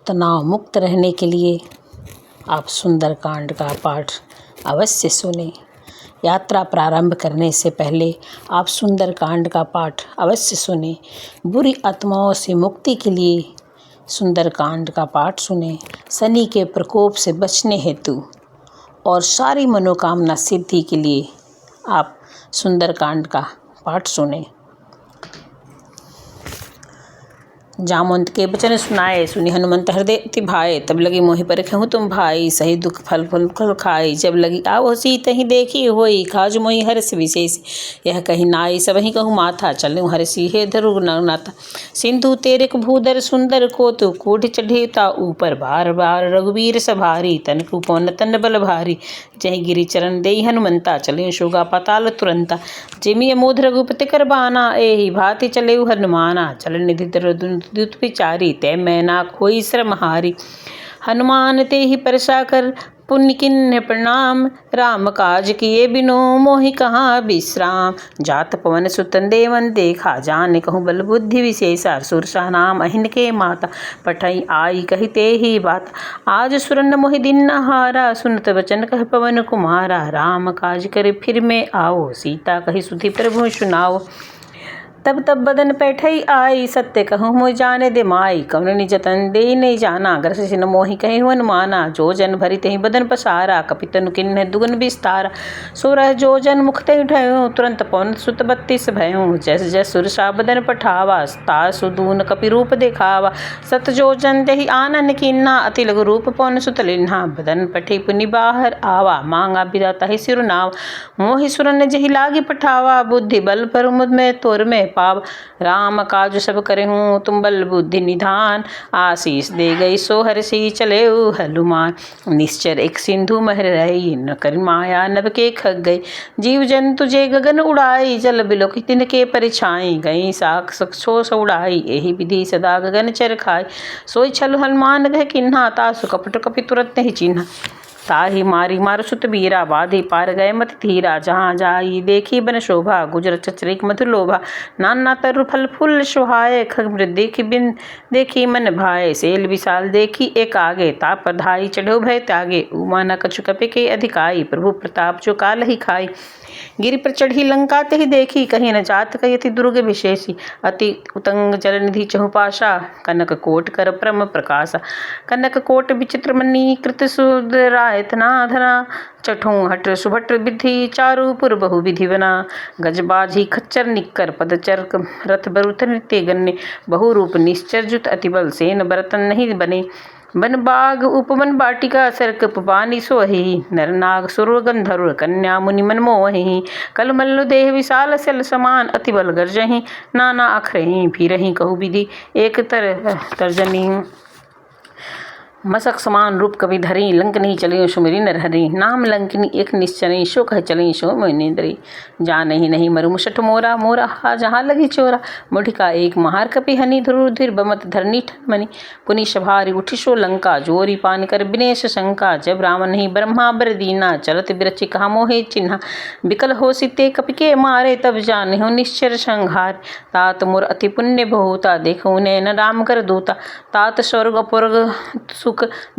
तनाव मुक्त रहने के लिए आप सुंदरकांड का पाठ अवश्य सुनें। यात्रा प्रारंभ करने से पहले आप सुंदरकांड का पाठ अवश्य सुनें। बुरी आत्माओं से मुक्ति के लिए सुंदरकांड का पाठ सुनें। शनि के प्रकोप से बचने हेतु और सारी मनोकामना सिद्धि के लिए आप सुंदरकांड का पाठ सुनें। जामवंत के वचन सुनाए, सुनि हनुमंत हृदय अति भाए। तब लगी मोहि परखहु तुम भाई, सही दुख फल फल फल खाई। जब लगी आवो सीत ही देखी होई, खाज मोहि हर्ष विशेष। यह कही नाई सबहि कहूँ माथा, चलूँ हर्षि हे धरु नाथा। सिंधु तेरिक भूधर सुंदर कोतु, कोढ़ चढ़ेता ऊपर बार बार। रघुवीर सभारी, तनकु पवन तन बल भारी। जहि गिरि चरण देई हनुमंता, चले शोगा पाताल तुरंता। जिमि अमोध रघुपति कर बाना, एहि भांति चलेउ हनुमाना। चल निधि दुत विचारी, तै मैना खोई श्रम हारी। हनुमान तेहि परसा कर, पुण्य किन्ह प्रणाम। राम काज किए बिनु, मोहि कहाँ विश्राम। जात पवन सुत देवन देखा, जान कहूँ बल बुद्धि विशेषा। सुरसा नाम अहिन के माता, पठई आई कही तेहि बात। आज सुरन मोहि दिन न हारा, सुनत वचन कह पवन कुमारा। राम काज करे फिर में आओ, सीता कही सुधि प्रभु सुनाओ। तब बदन पैठई आई, सत्य कहूँ मोहि जाने दे माई। कवन निजतन दे नहीं जाना, ग्रस सिन मोहि कहे हनुमाना। जो जन भरी तहि बदन पसारा, कपितनु किन्ह दुगन विस्तारा। सोरह जो जन मुख तहि ढयऊँ, तुरंत पवन सुत 32 भयऊँ। जस जस सुरसा बदन पठावा, तासु दून कपि रूप देखावा। सत जो जन देहि आनन किन्हा, अति लघु रूप पवन सुत लिन्हा। बदन पठि पुनि बाहर आवा, मांगा बिदा तहि सिरु नावा। मोहि सुरन जहि लागी पठावा, बुद्धि बल पर मुद में तोर में पाव। राम काज सब करहूँ तुम बल बुद्धि निधान, आशीष दे गई सो हर्षि चलेउ हनुमान। निश्चर एक सिंधु महर रही, न कर माया नभ के खग गई। जीव जंतु जे गगन उड़ाई, जल बिलोक तिनके परिछाई। गई साख सक्षो उड़ाई, एहि विधि सदा गगन चर खाई। सोई छल हनुमान गह किन्हा, तासु कपट कपि तुरत नहीं चिन्हा। ताहि मारी मारु सुत बीरा, बाधि पार गए मति धीरा। जहाँ जाई देखी बन शोभा, गुजर चचरिक मधुर लोभा। नाना तरु फल फूल सुहाए, खग मृग देखी बिन देखी मन भाए। सेल विशाल देखी एक आगे, ताप धाई चढ़ो भय त्यागे। उमा न कछु कपि के अधिकाई, प्रभु प्रताप जो काल ही खाई। गिरि पर चढ़ी लंका तेहि देखी, कहीं न जात कही अति दुर्ग विशेषी। अति उतंग जल निधि चहु पाशा, कनक कोट कर परम प्रकाशा। कनक कोट विचित्र मणि, कृत सुधरायत ना धरा। चठों हट सुभट विधि, चारु पुर बहु विधि बना। गजबाजी खच्चर निक्कर, पदचर रथ बरुथ नित्य गन्य। बहु रूप निश्चर जुत अति बल, सेन बरतन नहीं बने। बन बाग उपवन बाटिका, सरक बानी सोहि। नर नाग सुर गंधर्व, कन्या मुनि मन मोहि। कल मल्ल देह विशाल सल समान, अति बल गर्जहि नाना अखरहि। फिरहि कहु विधि एक तर्जनी, मसक समान रूप कवि धरी। लंकनी चलियो सुमिरि नरहरि, नाम लंकिनी एक निश्चरी। सो कह चली सो मोहिनींद्री, जानहि नहीं मरु मुसठ मोरा। मोरा हा जहाँ लगी चोरा, मुठिका एक महार कपि हनि। धुरुधिर बमत धरनी ठन मनि, पुनि सभारी उठि सो लंका। जोरी पान कर विनेश शंका, जब राम नहीं ब्रह्मा बर दीना। चलत बिरचि कहा मोहे चिन्हा, बिकल हो सिते कपि के मारे। तब जानिहु निश्चर संहार, तात मोर अति पुण्य बहुता। देखो नैन राम कर दूता, तात स्वर्ग अपुर्ग सुख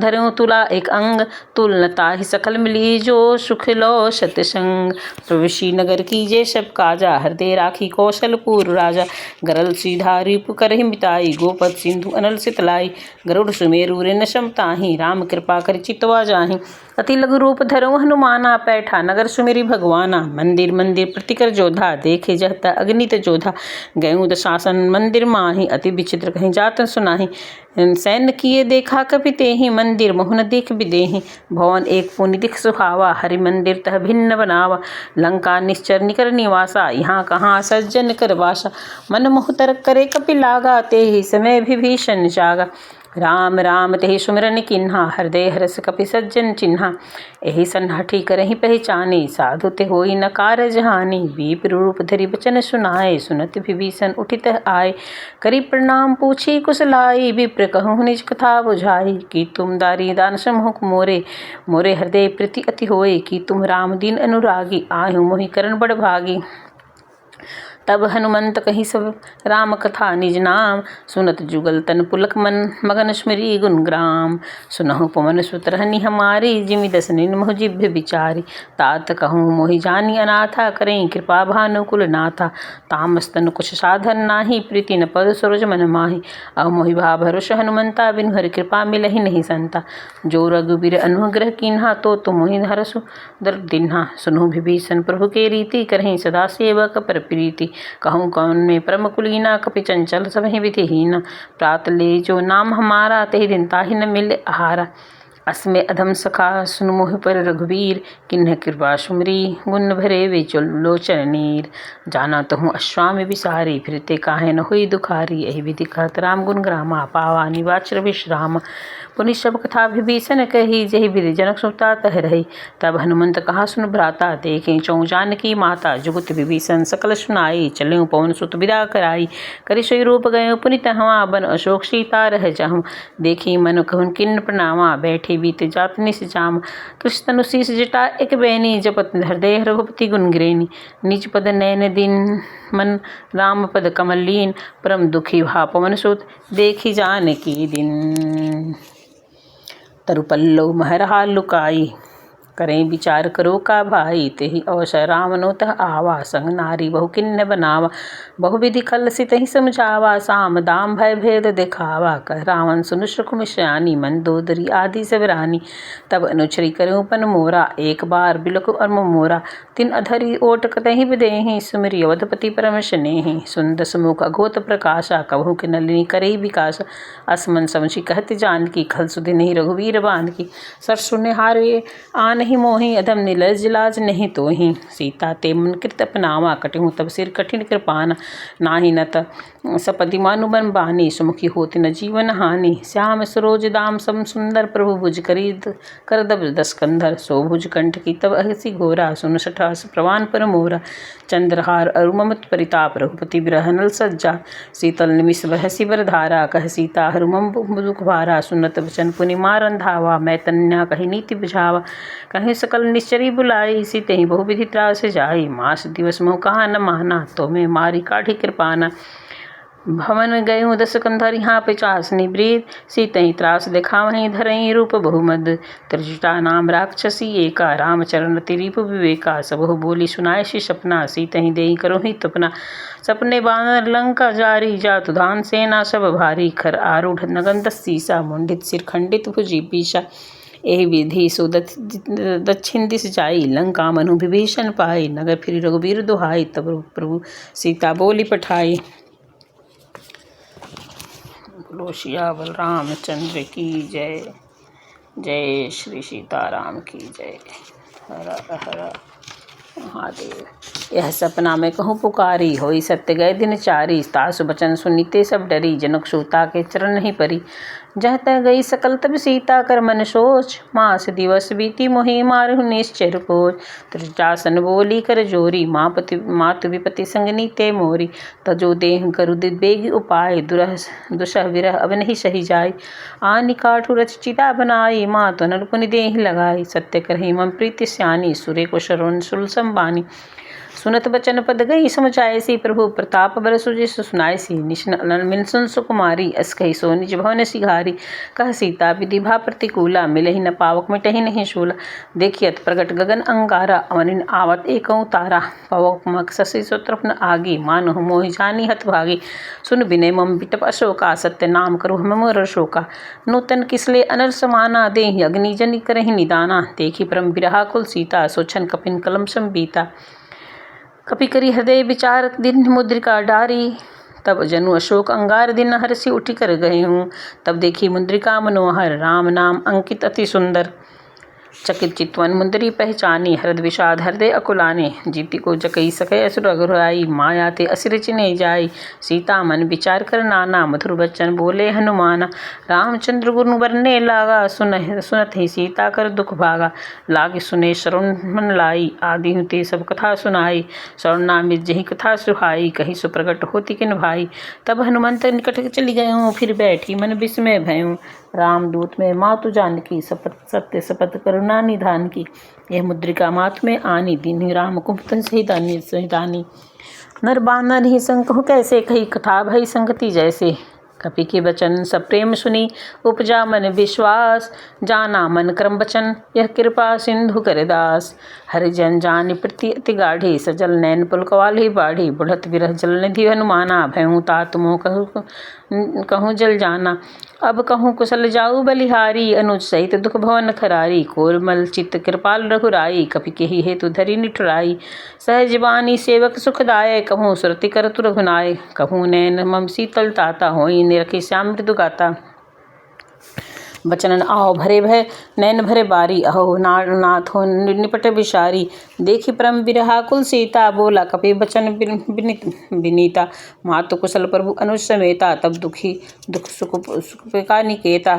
धरऊँ तुला एक अंग। तुलनता ही सकल मिली, जो सुख लो सतसंग। प्रवेशी नगर कीजे सब काजा, हृदय राखी कौशलपुर राजा। गरल सीधा रिपु करहि मिताई, गोपद सिंधु अनल सितलाई। गरुड़ सुमेरु ऋण सम ताहि, राम कृपा कर चितवा जाहि। अति लघु रूप धरऊँ हनुमाना, पैठा नगर सुमेरि भगवाना। मंदिर मंदिर प्रतिकर जोधा, देखे जहता अगणित जोधा। गयूँ दशासन मंदिर माहि, अति विचित्र कहीं जातन सुनाहि। सैन्य किए देखा कपि तेहि, मंदिर मोहन देख बिदेहि। भवन एक पुनि दिख सुहावा, हरि मंदिर तह भिन्न बनावा। लंका निश्चर निकर निवासा, यहाँ कहाँ सज्जन कर वासा। मन मोह तरक करे कपि लागा, तेहि समय विभीषण जागा। राम राम तेहि सुमिरन किन्हा, हृदय हरष कपि सज्जन चिन्हा। एहि सन्हठी करहि पहचानी, साधु ते होई न कारज हानि। विप्र रूप धरि बचन सुनाए, सुनत विभीषण उठित आए। करि प्रणाम पूछी कुशलाई, विप्र कहूँ निज कथा बुझाई। कि तुम दारी दान समूह मोरे, मोरे हृदय प्रीति अति होए। कि तुम राम दीन अनुरागी, आहु मोहि करण बड़ भागी। तब हनुमंत कही सब राम कथा निज नाम, सुनत जुगल तन पुलक मन मगन स्मरी गुण ग्राम। सुनहु पवन सुत रहनी हमारी, जिमि दस निर्मोह जिभ्य विचारी। तात कहूँ मोहि जानी अनाथा, करें कृपा भानुकुल नाथा। तामस तनु कुछ साधन नाही, प्रीति न पद सरोज मन माही। अब मोहि भा भरोस हनुमंता, बिनु हरि कृपा मिलहि नहीं संता। जो रघुबीर अनुग्रह कीन्हा, तो मोहि हरसु दर दीन्हा। सुनहु विभीषण प्रभु के रीति, करहि सदा सेवक पर प्रीति। कहूँ कौन में परम कुलीना, कपि चंचल सबहि विधिहीना। प्रात ले जो नाम हमारा, तेहि दिन ताहि न मिले आहारा। अस्मे अधम सखा सुन मोहि पर रघुवीर, किन्ह कृपा सुमरी गुण भरे वे लोचन नीर। जाना तहु अश्वामि विसारी, फिरते काहे न हुई दुखारी। यही विधि कहत राम गुण ग्रामा, पावा निवाच विश्राम। पुनि सब कथा विभीषण कही, जहि विधि जनक सुता तह रही। तब हनुमंत कहा सुन भ्राता, देखें चौं जानकी माता। जुगत विभीषण सकल सुनाई, चलें पवन सुत विदा कराई। करि सोई रूप गए पुनि तहवा, बन अशोक सीता रह जाहु। देखी मन कहूँ किन्न प्रणामा, बैठे बीते जात निस जाम। तुस तनु शीस जटा एक बैनी, जपत हृदय रघुपति गुण गिरेनी। निज पद नयन दिन मन राम पद कमल लीन, परम दुखी भा पवन सुत देखी जानकी दिन। तरुपल्लव महरहा लुकाई, करें विचार करो का भाई। तेहि अवसर राम नो तह आवा, संग नारी बहु किन्ह बनावा। बहु विधि खल सितहि समझावा, साम दाम भय भेद दिखावा। कह रावण सुनु सुख सयानी, मन दोदरी आदि सब रानी। तब अनुचरी करूँ पन मोरा, एक बार बिलक अर्म मोरा। तिन अधरी ओट कतहि विदेहि, सुमिरि अवधपति परम स्नेहि। सुंदस मुख अघोत प्रकाशा, कबहु के नलिनी करई विकास। असमन समझी कहत जानकी, खल सुधिनि रघुवीर बानकी। सरसु निहारे आनहि मोहि, अधम निलज लाज नहीं तोहि। सीता ते मन कृत अपनावा, कटहु तब सिर कठिन कृपाना। नाही नत सपदि मानु बन बानी, सुमुखी होति न जीवन हानि। श्याम सरोज दाम सम सुंदर, प्रभु भुज करी कर दब दस कंधर। सो भुज कंठ की तब अहसी घोरा, सुन सठास प्रवान पर मोरा। चंद्रहार अरुममत परिताप, रघुपति बिरह नल सज्जा। शीतल निमिष बहसी बर धारा, कह सीता हरुमम दुख भारा। सुनत वचन पुनि मारन धावा, मैं तन्या कही नीति बुझावा। कहीं सकल निश्चरी बुलाई, सीते बहु विधि त्रास जाई। मास दिवस मोह कहा न माना, तो मैं मारी काढ़ी कृपाना। भवन गयूँ दस कंधर, यहाँ पे चासनी ब्रीत। सीतहि त्रास दिखावहीं, धरहीं रूप बहुमद। त्रिजटा नाम राक्षसी एका, रामचरण तिरिप विवेका। सबहु बोली सुनाय सी सपना, सीतहि देई करोहि तपना। सपने बानर लंका जारी, जातु धान सेना सब भारी। खर आरूढ़ नगन दस सीसा, मुंडित सिर खंडित भुजी पीसा। एहि विधि सो दक्षिण दिस जाई, लंका मनु विभीषण पाई। नगर फिर रघुबीर दुहाई, तब प्रभु सीता बोली पठाई। बोलो सियावर रामचंद्र की जय। जय श्री सीताराम की जय। हर हर महादेव। यह सपना में कहूँ पुकारी, होई सत्य गए दिन चारी। तासु बचन सुनीते सब डरी, जनक सूता के चरण नहीं परी। जह तह गई सकल तब सीता कर मन सोच, मास दिवस बीती मोहि मारहु निश्चय रिपोच। त्रिजटासन बोली कर जोरी, मातु विपति संगनी ते मोरी। तजो देह करु बेगी उपाय, दुसह विरह अब नहीं सही जाय। आनि काठु रच चिता बनाई, मातु नर पुनि देहि लगाई। सत्य करहि मम प्रीति स्यानी, सुरे को शरण सुलसम बानी। सुनत बचन पद गई समझायसी, प्रभु प्रताप बर सुजिस सुनायसी। निशन मिलसन सुकुमारी, अस कही सो निज भवन सिघारी। कह सीता विधि भा प्रतिकूला, मिलहि न पावक मिटहि नहीं शूला। देखियत प्रगट गगन अंगारा, अवनिन आवत एकौ तारा। पवक मक शशि शत्रुघ्न आगी, मानहु मोहि जानी हत भागी। सुन विनय मम बिटप अशोका, सत्य नाम करु हम मोर शोका। नूतन किसले अनर समाना, देहि अग्नि जनि करहि निदाना। देखी परम बिरहा कुल सीता, सोछन कपिन कलम सम बीता। कपि करी हृदय विचार दिन मुद्रिका डारी। तब जनु अशोक अंगार दिन, हरसि उठि कर गए हूँ। तब देखी मुद्रिका मनोहर, राम नाम अंकित अति सुंदर। चकित चितवन मुंदरी पहचानी, हृद विषाद हृदय अकुलाने। जीति को जकई सकै असुर अघुराई, माया ते असिर चिन्ह जाई। सीता मन विचार कर नाना, मधुर बच्चन बोले हनुमाना। रामचंद्र गुरु बरने लागा, सुनत ही सीता कर दुख भागा। लागे सुने शरण मन लाई, आदि ते सब कथा सुनाई। शरण जही कथा सुहाई, कही सो प्रगट होती किन भाई। तब हनुमंत निकट चली गयूँ, फिर बैठी मन विस्मय भयूँ। रामदूत में मातु जानकी, सत्य शपथ करुणा निधान की। यह मुद्रिका मात में आनी, दीन्हि राम कुंभतन सहितानी। नर बानर ही संग कहूँ कैसे, कही कथा भई संगति जैसे। कपि के वचन सब प्रेम सुनी, उपजा मन विश्वास। जाना मन क्रम वचन, यह कृपा सिंधु कर दास। हरिजन जानि प्रीति अति गाढ़ी, सजल नैन पुलकवाली बाढ़ी। बुढ़त विरह जल निधि हनुमाना, भयहु तात मोह कहूँ जल जाना। अब कहूँ कुशल जाऊ बलिहारी, अनुज सहित दुख भवन खरारी। कोमल चित्त कृपाल रघुराई, कपि केहि हेतु धरि निठुराई। सहज बानी सेवक सुखदाय, कहूँ सुरति करतु रघुनाय। कहूँ नैन मम शीतल ताता, होई निरखि श्याम मृदु गाता। बचनन आओ भरे भय, नैन भरे बारी। अहो नाथ हो निपट विषारी। देखी परम विरहाकुल सीता, बोला कपि बचन विनीता। मातु कुशल प्रभु अनुज समेता, तब दुख सुख का निकेता।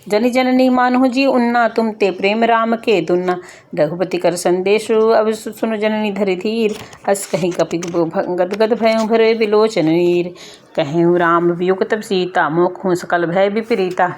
जनि जननी मानहु जी उन्ना, तुम ते प्रेम राम के दुन्ना। रघुपति कर संदेश अब सुनु जननी धरि धीर। अस कहीं कपि गदगद भयउ भरे बिलोचन नीर। कहूँ राम वियोग तब सीता, मोखु सकल भय विपरीता।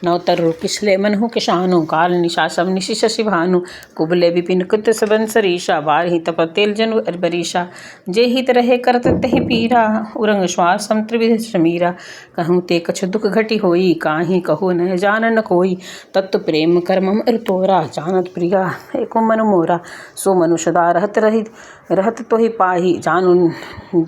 नवतर किसले मनहु किसानु, काल निशासम निशि शशि भानु। कुबले विपिन कुत सबन सरीशा, बारही तप तेल जनु बरीशा। जे हित रहे करत तहि पीरा, उरंग श्वास सम त्रिविध समीरा। कहूँ ते कछु दुख घटी होई, काहि कहूँ न जानन कोई। तत्व प्रेम कर मम अरु तोरा, जानत प्रिया एको मनु मोरा। सो मनु सदा रहत तोहि पाही, जानू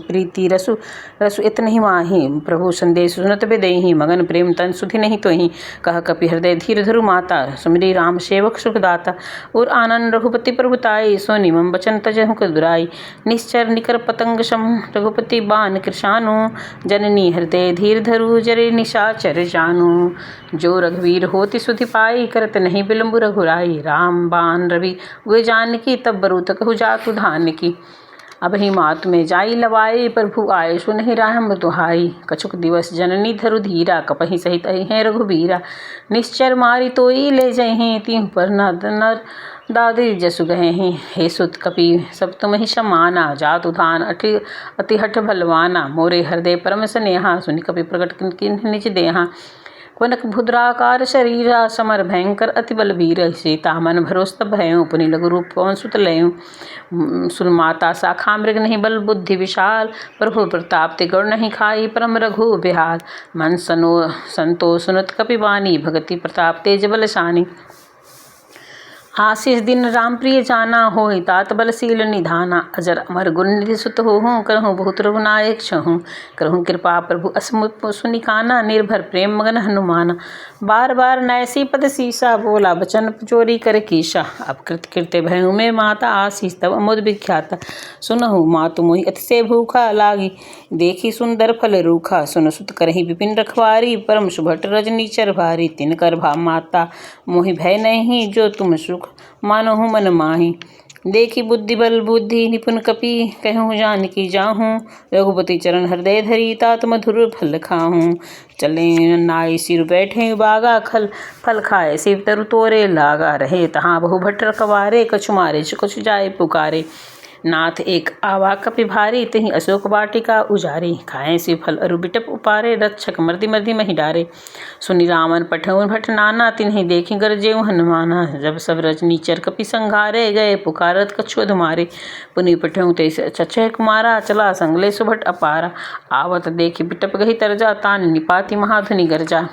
प्रीति रसु इतनहि माही। प्रभु संदेश सुनत बेदेहि, मगन प्रेम तन सुधि नहीं तोहि। कह कपि हृदय धीर धरु माता, सुमिरी राम सेवक सुखदाता। और आनंद रघुपति प्रभुताई, सोनि मम बचन तजहु दुराई। निश्चर निकर पतंग सम, रघुपति बान कृशानु। जननी हृदय धीर धरु, जरे निशाचर जानू। जो रघुवीर होति सुधि पाई, करत नहीं विलंबु रघुराई। राम बान रवि वे जानकी, तब बरूत कहु जातु धानकी। अब ही मात में जाई लवाई, प्रभु आए सुनहि राम दुहाई। कछुक दिवस जननी धरु धीरा, कपहि सहित हैं रघुबीरा। निश्चर मारी तोई ले जहीं, तीन पर नर दादी जसु गहेहीं। हे सुत कपि सब तुम ही समाना, जातु धान अति हठ भलवाना। मोरे हृदय परम स्नेहा, सुनि कपि प्रकट किन्हि निज देहा। कनक भुद्राकार शरीरा, समर भयंकर अति बलवीर। सीता मन भरोस तब भयउ, पुनि लघु रूप पवन सुत लयउ। सुन माता शाखा मृग नहीं बल बुद्धि विशाल, प्रभु प्रताप ते गौर नहीं खाई, परम रघु बिहाल। मन संतो सुनत कपि वाणी, भगति प्रताप तेज बलशानी। आशीष दिन राम प्रिय जाना, होई तात बलशील निधाना। अजर अमर गुण निधि सुत होहूँ, करहूँ बहुत रघुनायक छहूँ। करहूँ कृपा प्रभु असमुख सुनिकाना, निर्भर प्रेम मगन हनुमाना। बार बार नैसी पद सीसा, बोला बचन चोरी कर कीशा। अब कृत्य भयउ में माता, आशीष तब अमुद विख्याता। सुनहु मातु मोहि अतिशय भूखा, लागी देखी सुंदर फल रूखा। सुन सुत करहि विपिन रखवारी, परम सुभट रजनीचर भारी। तिनकर भा माता मोहि भय नहीं, जो तुम सुख मानहु मन माही। देखी बुद्धि बल बुद्धि निपुण कपि, कहूँ जानकी जाहूँ। रघुपति चरण हृदय धरी, तात मधुर फल खाहूँ। चले नाई सिर बैठे बागा, फल खाए शिव तरु तोरे लागा। रहे तहाँ बहु भट रखवारे, कछु मारे कछु जाए पुकारे। नाथ एक आवा कपि भारी, तही अशोक वाटिका उजारी। खाए शिव फल अरु बिटप उपारे, रक्षक मर्दि मर्दि महि डारे। सुनि रामन पठउन भट नाना, तिन्हि देखि गरजेउ हनुमाना। जब सब रजनीचर कपि संघारे, गए पुकारत कछु अधुमारे। पुनि पठउँ ते चचह कुमारा, चला संगले सुभट अपारा। आवत देखि बिटप गहि तरजा, तान निपाति महाधुनि गरजा।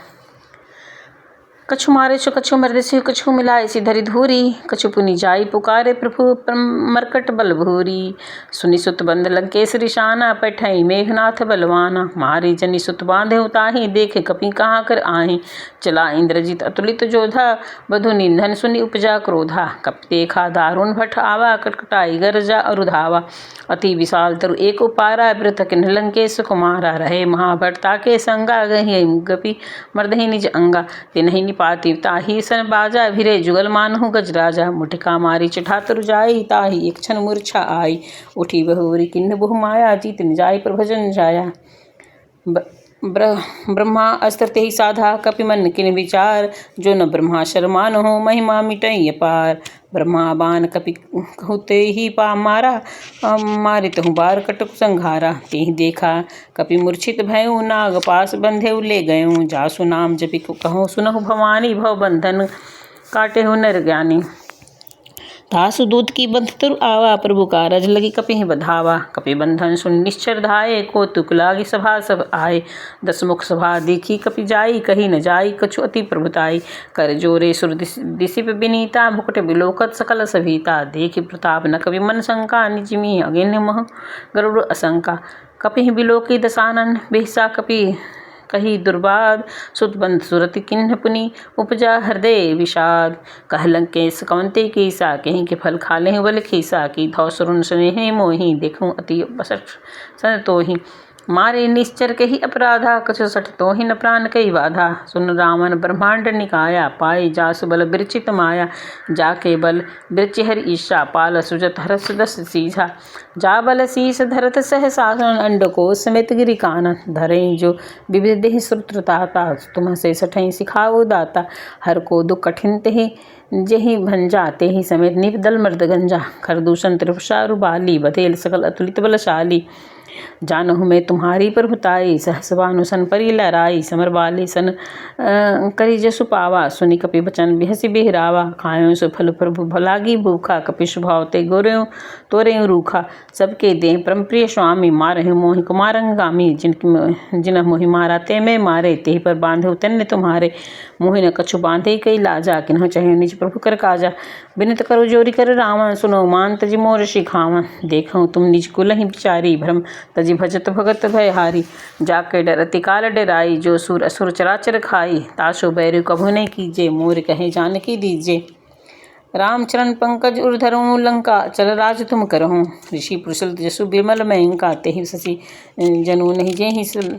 कछु मारे सु कछु मर्दे कछु मिलाए सी धरि धूरी। कछु पुनि जाई पुकारे, प्रभु मरकट बल भूरी। सुनि सुत बंद लंकेश रिशाना, पैठई मेघनाथ बलवाना। मारी जनि सुत बांधे उताही, देखे कपि कहाँ कर आही। चला इंद्रजित अतुलित जोधा, बधु निंदन सुनि उपजा क्रोधा। कपि देखा दारुण भट आवा, कटकटाई गरजा अरुधावा। अति विशाल तरु एक उपारा, वृथ किन्ह लंकेश कुमारा। रहे महाभट ताके संगा, गहि गपि मर्दहि निज अंगा। तिन्हि निपाति ताहि सन बाजा, भिरे जुगल मानहु गजराजा। मुटिका मारी चिठा तरु जाई, ताहि एक क्षण मूर्छा आई। उठी बहुरी किन्ह बहु माया, जीत निजाय प्रभजन जाया। ब्रह्मा अस्त्र तेहि साधा, कपि मन किन विचार। जो न ब्रह्मा शर्मानहु, महिमा मिटई अपार। ब्रह्मा बान कपि कहते ही पा मारा, मारितहु बार कटक संघारा। तेहि देखा कपि मूर्छित भयउ, नाग पास बंधेउ ले गयउ। जासु नाम जपि कहूँ सुनहु भवानी, भव बंधन काटेहु नर ज्ञानी। दासु दूत की बंध तुर आवा, प्रभु कारज लगी कपिहि बधावा। कपि बंधन सुन निश्चर धाये, कौतुक लागी सभा सब आए। दस मुख सभा देखी कपि जाई, कही न जाई कछु अति प्रभुताई। कर जोरे सुर दिसिप विनीता, मुकुट बिलोकत सकल सभीता। देखि प्रताप न कवि मन शंका, निजिमी अगिन मह गरुड़ असंका। कपिहि बिलोकी दसानन, बिहसा कपि कही दुर्बाद। सुत बंध सुरति किन्ह पुनि, उपजा हृदय विषाद। कहलंकेश कवंते कीसा, कहीं के फल खाले बल खीसा। की धौ सुरुन स्नेह मोहि, देखूं अति बसठ सन तोहि। मारे निश्चर कही अपराधा, कछु सठ तोहि न प्राण कही बाधा। सुन रावण ब्रह्मांड निकाया, पाए जासु बल बिरचित माया। जाके बल बिरचि हरि ईशा, पाल सुजत हरस दस सीझा। जा बल शीस धरत सहसासन, अंडकोश समेत गिरि कानन। धरें जो विविध देहि श्रुत्रताता, तुम से सठई सिखाओ दाता। हर को दुख कठिन तेहि जेहि भंजा, तेहि समेत निप दल मर्द गंजा। खरदूषण त्रिपुषारु बाली, बधेल सकल अतुलित बलशाली। जानहु मैं तुम्हारी प्रभुताई, सहस भानुसन परि लहराई। समर बाले सन करी जसु पावा, सुनि कपि बचन बिहसि बिहरावा। खायों सो फल प्रभु भलागी भूखा, कपि स्वभाव ते गोरें तोरें रूखा। सबके देह परम प्रिय स्वामी, मारहु मोहि कुमारंगामी। जिन मोहि मारा ते मैं मारे, तेहि पर बांधु तन्य तुम्हारे। मोहि न कछु बांधे कई लाजा, किन्हु चहे निज प्रभु कर काजा। बिनत करो जोरी कर रावण, सुनो मान तजि मोर शिखावन। देखऊं तुम निज कुलहि बिचारी, भ्रम तजि भजत भगत भयहारी। जाके डर अति काल डराई, जो सुर असुर चराचर खाई। तासो बैरु कभु नहीं कीजे, मोर कहे जानकी दीजे। रामचरण पंकज उर धरऊं लंका, चल राज तुम करहूँ। ऋषि पुरुषल जसु बिमल मयंका, तेहि शशि जनु नहीं जेहि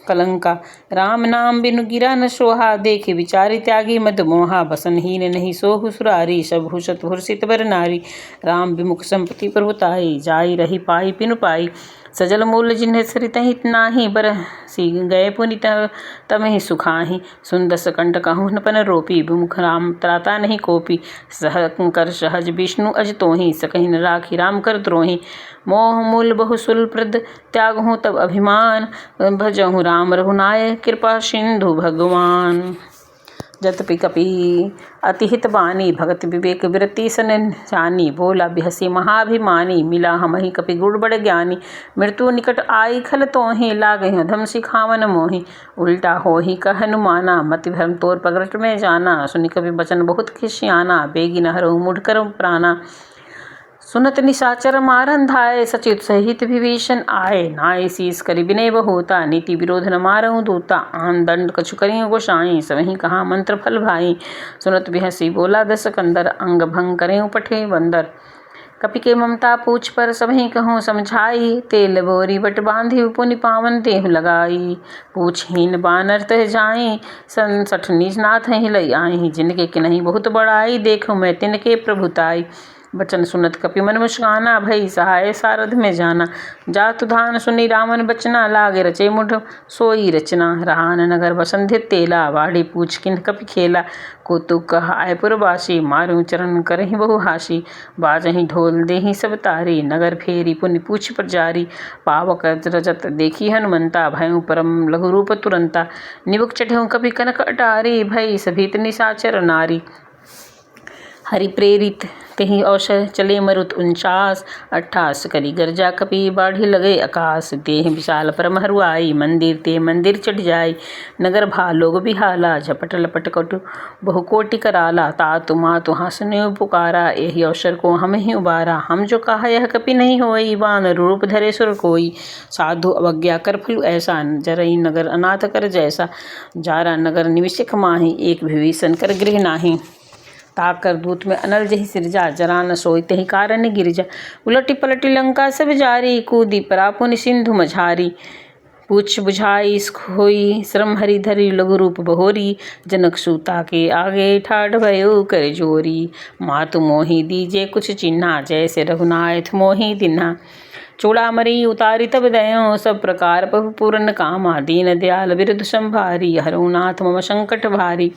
कलंका। राम नाम बिनु गिरा न सोहा, देखे विचारि त्यागी मद मोहा। बसनहीन नहीं सोहु सुरारी, सब हुसत हुरसित बर नारी। राम विमुख संपत्ति प्रभुताई, जाई रही पाई पिनु पाई। सजल मूल जिन्हें सरितहि नाही, बरसी गए पुनि तमहि सुखाहि। सुन दस कंठ कहूँ न पन रोपी, विमुख राम त्राता नहीं कोपी। कर सहज विष्णु अज तोहि, सकहि न राखी राम कर द्रोहि। मोह मूल बहु सुलप्रद, त्यागहूँ तब अभिमान। भजहूँ राम रघुनायक, कृपा सिंधु भगवान। जतपि कपि अति हित बानी, भगत विवेक विरति सन जानी। बोला बिहसी महाभिमानी, मिला हमहि कपि गुण बड़ ज्ञानी। मृत्यु निकट आई खल तोहि, लागहि अधम सिखावन मोहि। उल्टा होहि कह हनुमाना, मति भ्रम तोर प्रगट में जाना। सुनि कपि बचन बहुत खिसियाना, बेगी न हरहु मूढ़ कर प्राणा। सुनत निशाचर मारन धाय, सचित सहित विभीषण आए। नाय शीस करि विनय बहुता, नीति विरोध न मारहु दूता। आन दंड कछु करियु गोसाई, सबहि कहा मंत्र फल भाई। सुनत बिहसी बोला दस कंदर, अंग भंग करियु पठे बंदर। कपि के ममता पूछ पर सबहि कहूँ समझाई, तेल बोरी बट बांधि पुनि पावन देहु लगाई। पूछहीन बानर तह जाई, सठ निज नाथ ही लई आई। जिनके किन्हीं बहुत बड़ाई, देखूँ मैं तिनके प्रभुताई। बचन सुनत कपि मन मुस्काना, भई सहाय सारथ में जाना। जातु धान सुनि रावण बचना, लागे रचे मुठ सोई रचना। रहान नगर बसंधित तेला, बाढ़ी पूछ किन्ह कपि खेला। कौतुक कह आय पुरवासी, मारू चरण करहि बहु हासी। बाजहि ढोल देहि सब तारी, नगर फेरी पुनि पूछ पर जारी। पावक रजत देखी हनुमंता, भयउ परम लघु रूप तुरंता। निबुक चढ़ऊ कपि कनक अटारी, भई सभीत निशाचर नारी। हरि प्रेरित तेहि अवसर चले मरुत 49, 28 करी गर्जा कपि बाढ़ी लगे आकाश। देह विशाल परम हरुआई, मंदिर ते मंदिर चढ़ जाई। नगर भालोग बिहाला, झपट लपट कटु बहु कोटि कराला। तातु मातु हंसने पुकारा, यही अवसर को हम ही उबारा। हम जो कहा यह कपि नहीं होई, वानर रूप धरे सुर कोई। साधु अवज्ञा कर फलु ऐसा, जरई नगर अनाथ कर जैसा। जारा नगर निविष्क माही, एक विभीषण कर गृह नाही। ताकर दूत में अनल जहि सिरजा, जरा न सोई तेहि कारण गिरजा। उलटी पलटी लंका सब जारी, कूदी परा पुनि सिंधु मझारी। पूछ बुझाई खोई श्रम हरि धरि, लघु रूप बहोरी। जनक सूता के आगे ठाढ़ भयो कर जोरी। मातु मोहि दीजे कुछ चिन्हा, जैसे रघुनाथ मोहि दिन्हा। चूड़ामणि उतारी तब दयों, सब प्रकार प्रभु पूरन कामा। दीन दयाल बिरधु संभारी, हरहु नाथ मम संकट भारी।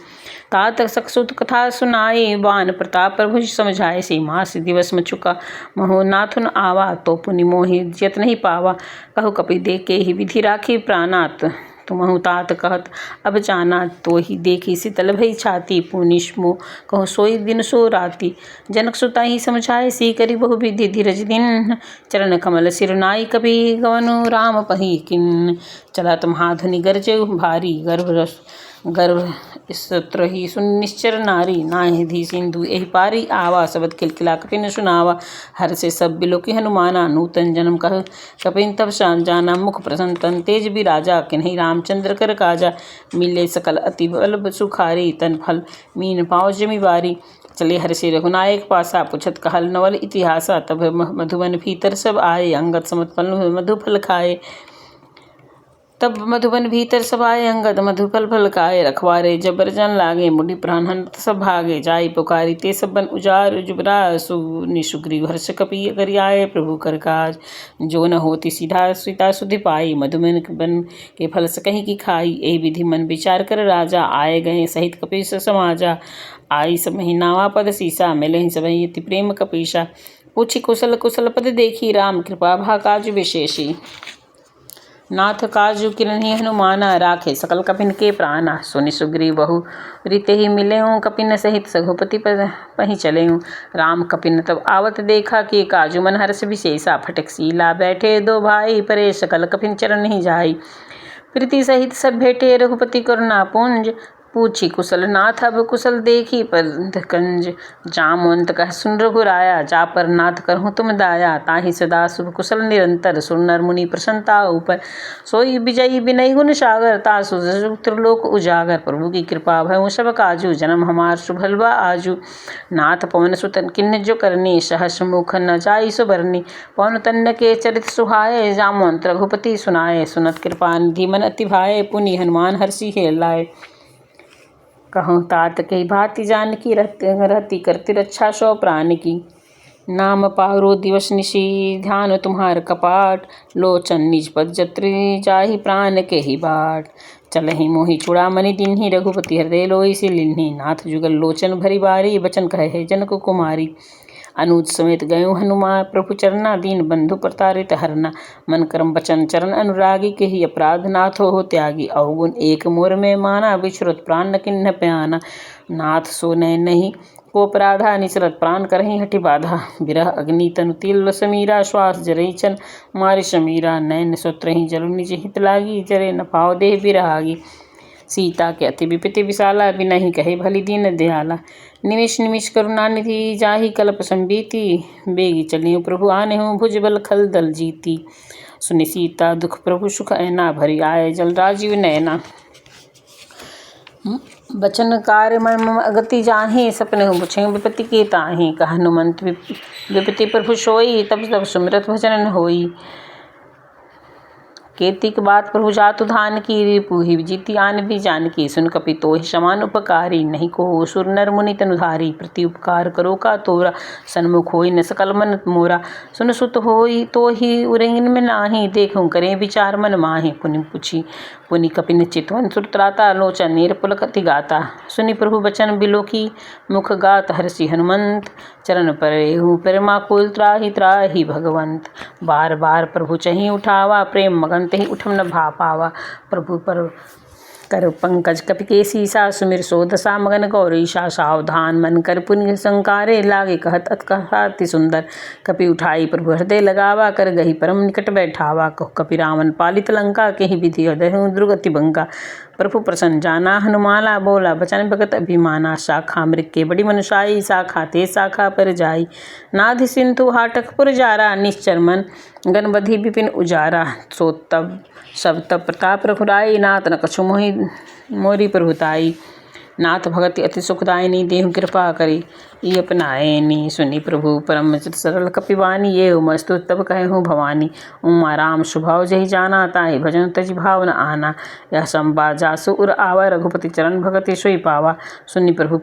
तात सकसुत कथा सुनाई, बान प्रताप प्रभु समझाए। सी मास दिवस में चुका महो नाथुन आवा, तो पुनि मोहि जियत नहीं पावा। कहु कपि देख के ही विधि राखी प्राणात, तुमहु तात कहत अब जाना, तो ही देखी शीतल भई छाती, पुनिष्मो कहूँ सोई दिन सो राती। जनक सुता ही समझाए सी करी बहु विधि, धीरज दिन चरण कमल सिर नाई, कपि गवनु राम पही किन। चलत महाधुनि गरजउ भारी, गर्भ स्त्र ही सुन निश्चर नारी, नाहि धी सिंधु एहि पारी आवा, शबद खिलखिला कपिन सुनावा। हर से सब बिलोकी हनुमाना, नूतन जन्म कह कपिन तब जाना, मुख प्रसन्न तन तेज भी राजा, किन्हीं रामचंद्र कर काजा। मिले सकल अति बल सुखारी, तन फल मीन पाँव जमी बारी। चले हर्षि रघुनायक पासा, पुछत कहल नवल इतिहासा। तब मधुबन भीतर सब आए, अंगद समत फल मधुफल खाए। तब मधुबन भीतर सब आए, अंगद मधुफल फल खाए। रखवारे जबर जन लागे, मुनि प्राण हंत सब भागे। जाई पुकारी ते सब बन उजार, जुबरा सुनि सुग्रीव हर्ष कपि करि आए। प्रभु कर काज जो न होती, सीधा सीता सुधि पाई। मधुबन बन के फल सकहि की खाई, एहि विधि मन विचार कर राजा। आए गए सहित कपीस समाजा, आई सब नावा पद सीसा। मिलहि सबहि अति प्रेम कपीसा, पूछी कुशल कुशल पद देखी। राम कृपा भा काज विशेषी, नाथ काजु किरहि हनुमाना। राखे सकल कपिन के प्राणा, सुनि सुग्रीव बहु रीते ही मिलेऊँ। कपिन सहित रघुपति पहि चलेऊँ। राम कपिन तब आवत देखा, कि काजु मन हर्ष विशेषा। फटक शीला बैठे दो भाई, परे सकल कपिन चरण ही जाई। प्रीति सहित सब भेटे, रघुपति करुणा पुंज। पूछी कुशल नाथ अब कुशल देखी कंज। जामवंत कह सुन रघुराया, जा पर नाथ करहूँ तुम दाया। ताहि सदा शुभ कुशल निरंतर, सुर नर मुनि प्रसन्नता ऊपर। सोई विजयी विनय गुण सागर, तासु त्रिलोक उजागर। प्रभु की कृपा भयउ सब काजू, जन्म हमार शुभल बा आजू। नाथ पवन सुत किन्ह जो करनी, सहस मुख न जाई सो बरनी। पवन तन्य के चरित सुहाए, जामवंत रघुपति सुनाए। सुनत कृपा निधि मन अति भाए, पुनि हनुमान हर्षि हेलाए। कहूँ तात कही भांति जानकी, रहती करती रक्षा सौ प्राण की। नाम पारो दिवस निशि, ध्यान तुम्हार कपाट। लोचन निज पद जत्री, जाहि प्राण के ही बाट। चलहि मोहि चूड़ामणि दीन्हि, रघुपति हृदय लोई से लिन्हि। नाथ जुगल लोचन भरी बारी, बचन कहे जनक कुमारी। अनुज समेत गयो हनुमान, प्रभु चरना दीन बंधु प्रतारित हरना। मन कर्म बचन चरण अनुरागी, के ही अपराध नाथ हो त्यागी। अवगुण एक मोर में माना, बिछुरत प्राण न किन्ह प्याना। नाथ सो नैन नहीं को अपराधा, निचरत प्राण करहि हठि बाधा। बिरह अग्नि तनु तिल समीरा, श्वास जरई चन मारि समीरा। नैन सोत्रहि जलु निज हित लागी, जरे न पाव देह बिरहागी। सीता के अति विपति विशाला, बिनहि कहे भली दीन दयाला। निमिष निमिष करुणा निधि, जाहि कल्प संबीति। बेगी चलियो प्रभु आनेहु, भुज बल खल दल जीती। सुनि सीता दुख प्रभु सुख ऐना, भरी आए जल राजीव नैना। बचन कार्य मम अगति जाहि, सपने पुछे विपति के ताहि। कह हनुमंत विपति प्रभु सोई, तब तब सुमिरत भजन होई। केतिक बात प्रभु जातु धान की, रिपुहि जीति आन भी जानकी। सुन कपि तोहि समान उपकारी, नहीं को सुर नर मुनि तनुधारी। प्रति उपकार करो का तोरा, सन्मुख होई न सकल मन मोरा। सुन सुत होई तो ही उरेंगिन में नाही, देखूं करे विचार मन माहि। पुनि पूछी पुनि कपिन चितवन, सुर त्राता लोचन नीर पुलक अति गाता। सुनि प्रभु बचन बिलोकी, मुख गात हर्षि हनुमंत। चरण परेहु परमाकुल, त्राहि त्राहि भगवंत। बार बार प्रभु चहि उठावा, प्रेम मगन तहि उठम न भा पावा। प्रभु पर कर पंकज कपि के सीसा, सुमिर सो दशा मगन गौरीशा। सावधान मन कर पुनि संकारे, लागे कहत अति सुंदर। कपि उठाई प्रभु हृदय लगावा, कर गही परम निकट बैठावा। कहो कपि रावण पालित लंका, के ही विधि हृदय दुर्गति बंका। प्रभु प्रसन्न जाना हनुमाला, बोला बचन भगत अभिमाना। शाखा मृग के बड़ी मनुषाई, शाखा ते शाखा पर जाई। नाधि सिंधु हाटक पुर जारा, निश्चर मन गणबधि विपिन उजारा। सो तब सब तब प्रताप रघुराई, नाथ न कछु मोरी प्रभुताई। नाथ भगति अति सुखदायिनी, देहु कृपा करी ई अपनाएनी। सुनि प्रभु परम सरल कपिवानी, ये मस्तु तब कहूँ भवानी। उमा राम स्वभाव जहि जाना, ताहि भजन तजि भाव न आना। यह संवाद जासु उर आवा, रघुपति चरण भगति सोई पावा। सुनि प्रभु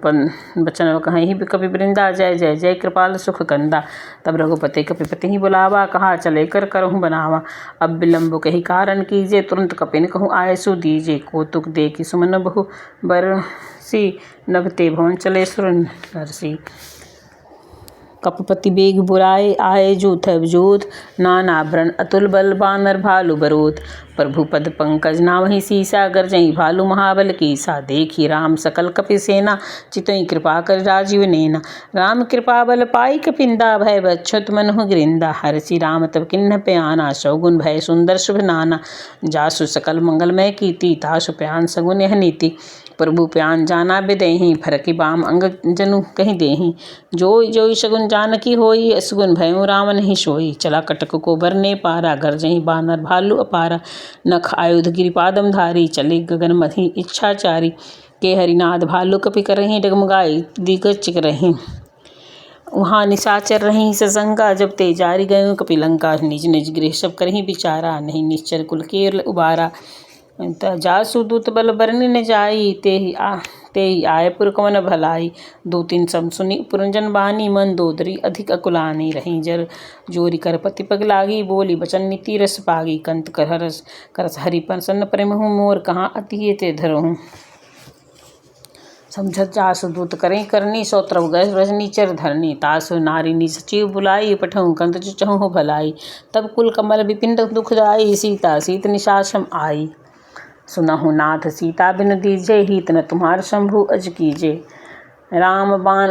बचन कहि कपि वृंदा, जय जय जय कृपाल सुख कंदा। तब रघुपति कपिपति ही बुलावा, कहा चले कर करहूँ बनावा। अब विलम्ब कही कारण कीजे, तुरंत कपिन कहूँ आय सु दीजे। कौतुक देखि सुमन बहु बरसी, नभ ते भवन चले सुर नरसी। कपपति बेग बुलाए आए जूथ जोत, नाना भरण अतुल बल बानर भालु बरोत। प्रभु पद पंकज नावहि सीसा, गरजहि भालु महाबल कीसा। देखी राम सकल कपि सेना, चितहि कृपा कर राजीव नेना। राम कृपा बल पाई कपिंदा, भय बच्छुत मनु गिरिंदा। हरषि राम तब किन्ह प्याना, शौगुन भय सुंदर शुभ नाना। जासु सकल मंगलमय कीर्ति, तासु प्यान सगुन यह नीति। प्रभु प्यान जाना बिदेहि, फरकि बाम अंग जनु कहि देहि। जोई जोई शगुन जानकी होई, असगुन भयउ राम नहीं सोई। चला कटक को बरने पारा, गरजहि बानर भालु अपारा। नख आयुध गिरिपादम धारी, चले गगन मधि इच्छाचारी। के हरिनाद भालु कपि करहि, डगमगाई दिगज करहि। वहाँ निशाचर रही ससंगा, जब ते जारी गयो कपिलंका। निज निज गृह सब करही विचारा, नहीं निश्चर कुल केर उबारा। जासु दूत बल बरनि न जाई, ते ही आए पुर कवन भलाई। दो तीन सम सुनी पुरंजन बानी, मन दोदरी अधिक अकुलानी। रही जर जोरी कर पति पग लागी, बोली बचन नीति रस पागी। कंत कर रस करस हरि प्रसन्न प्रेमहु, मोर कहाँ अति ते धरहु। समझत जासु दूत करें करनी, सौत्रव गए रजनी चर धरनी। तासु नारी नि सचिव बुलाई, पठहु कंत चहु भलाई। तब कुल कमल विपिन दुखदाई, सीता सीत निशाचम आई। सुनहु नाथ सीता बिन दीजे, हित न तुम्हार शंभु अज कीजे। राम बाण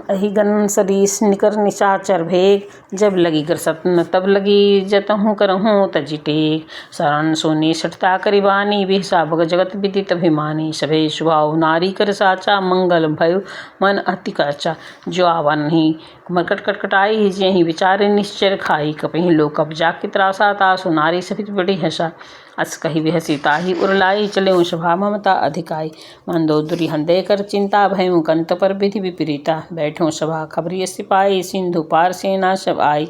अहिगन सरीस, निकर निशाचर भेग। जब लगी ग्रसतन तब लगी, जतहु करहु तजि टेक। शरण सोने सठता करिबानी, बिहसा भग जगत विदित अभिमानी। सभे सुभाव नारी कर साचा, मंगल भयो मन अति काचा। जो आवा नहीं मरकट कटकटाई, जेहि विचारे निश्चर खाई। कपहि लोक कब्जा की त्रासा, तासु नारी सहित बड़ी हसा। अस कही बिहसी ताहि उरलाई, चले सभा ममता अधिकाई। मंदोदरी हृदय कर चिंता, भयउ कंत पर विधि विपरीता। बैठो सभा खबरिय सिपाही, सिंधु पार सेना सब आई।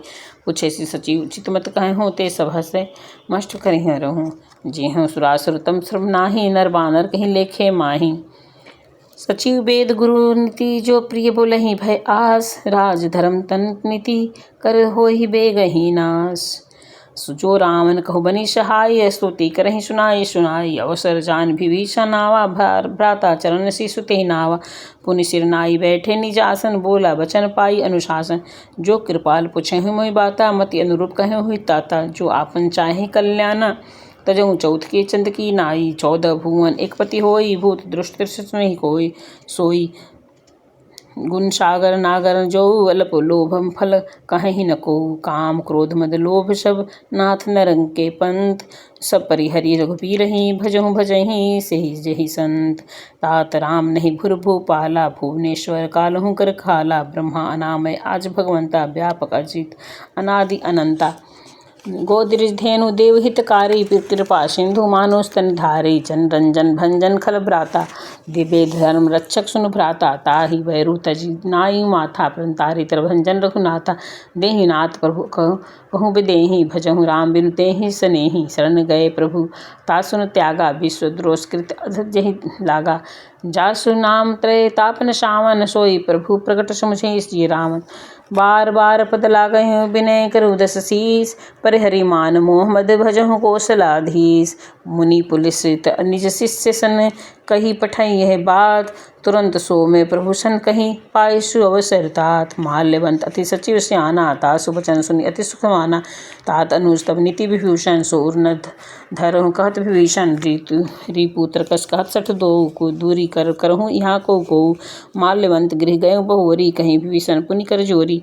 पूछे सी सचिव चित मत कहूँ, ते सब हसे मस्ट करिह रहूँ। जेहूँ सुरासुर तम श्रम नाही, नर बानर कहीं लेखे माही। सचिव वेद गुरु नीति, जो प्रिय बोलहि भय आस। राज धर्म तन नीति, कर होहि बेगहि नास। जो रावण कहु बनी सहाय, स्तुति करहि सुनाई सुनाई। अवसर जान विभीषण आवा, भ्राता चरण शिशु तेहि नावा। पुनि सिर नाई बैठे निज आसन, बोला बचन पाई अनुशासन। जो कृपाल पुछहि मोहि बाता, मति अनुरूप कहु हुई ताता। जो आपन चाहे कल्याण, तजहु चौथ के चंद की नाई। 14 भुवन एक पति होई, भूत दृष्ट त्रिशत नहीं कोई सोई। गुण सागर नागर जो, अल्प लोभम फल कहीं न को। काम क्रोध मद लोभ सब, नाथ नरंग के पंथ। सब परिहरि रघुबीर ही, भजहु भजहि सेहि जेहि संत। तात राम नहीं भुर भूपाला, भुवनेश्वर कालहु कर खाला। ब्रह्मा अनामय आज भगवंता, व्यापक अजित अनादि अनंता। गोदृज धेनु देव हितकारी, कृपा सिंधु मानुष तन धारी। जन रंजन भंजन खल भ्राता, दिव्य धर्म रक्षक सुन भ्राता। ताहि वैरु तजि नाई माथा, तारि तर भंजन रघुनाथा। देहि नाथ प्रभु कहु बिदेहि, भजहु राम बिनु तेहि सनेहि। शरण गए प्रभु तासुन त्यागा, विश्व द्रोषकृत अधजहि लागा। जासु नाम त्रय तापन सावन, सोई प्रभु प्रकट समुझे श्री राम। बार बार पद लागहि विनय करु दस शीस, परिहरि मान मोह मद भजहु कौशलाधीश। मुनि पुलिसित निज शिष्य सन, कही पठई यह बात। तुरंत सो में प्रभु सन कही, पाए सु अवसर तात। माल्यवंत अति सचिव स्याना, तासु वचन सुनि अति सुख माना। तात अनुज तब नीति विभूषण, सो उर न धरहु कहत विभीषण। रिपुत्र कस कहत सठ दो, को दूरी कर करहु यहाँ को। माल्यवंत गृह गयो बहुवरी, कहीं विभीषण पुनि कर जोरी।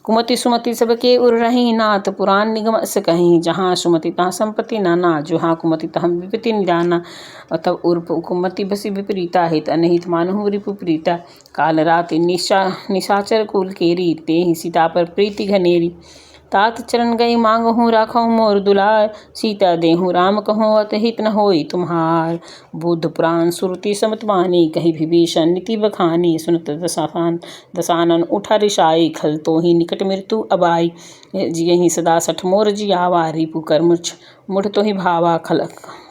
कुमति सुमति सबके उर रही, नाथ पुराण निगम अस कहीं। जहाँ सुमति तहाँ संपत्ति नाना, जहाँ कुमति तहाँ विपत्ति निदाना। तब उर कुमति बसी विपरीता, हित अनहित मानहु रिपु प्रीता। काल रात निशाचर कुल केरी, तेहि सीता पर प्रीति घनेरी। तात चरण गई मांगहु राखहु मोर दुलार, सीता देहु राम कहूँ अतहित न होई तुम्हार। बुद्ध पुराण सुरति समत बानी, कही विभीषण नीति बखानी। सुनत दसानन उठा रिसाई, खल तोहि निकट मृत्यु अबाई। जियहि सदा सठ मोर जियावा, रिपु कर मुठ तोहि भावा। खल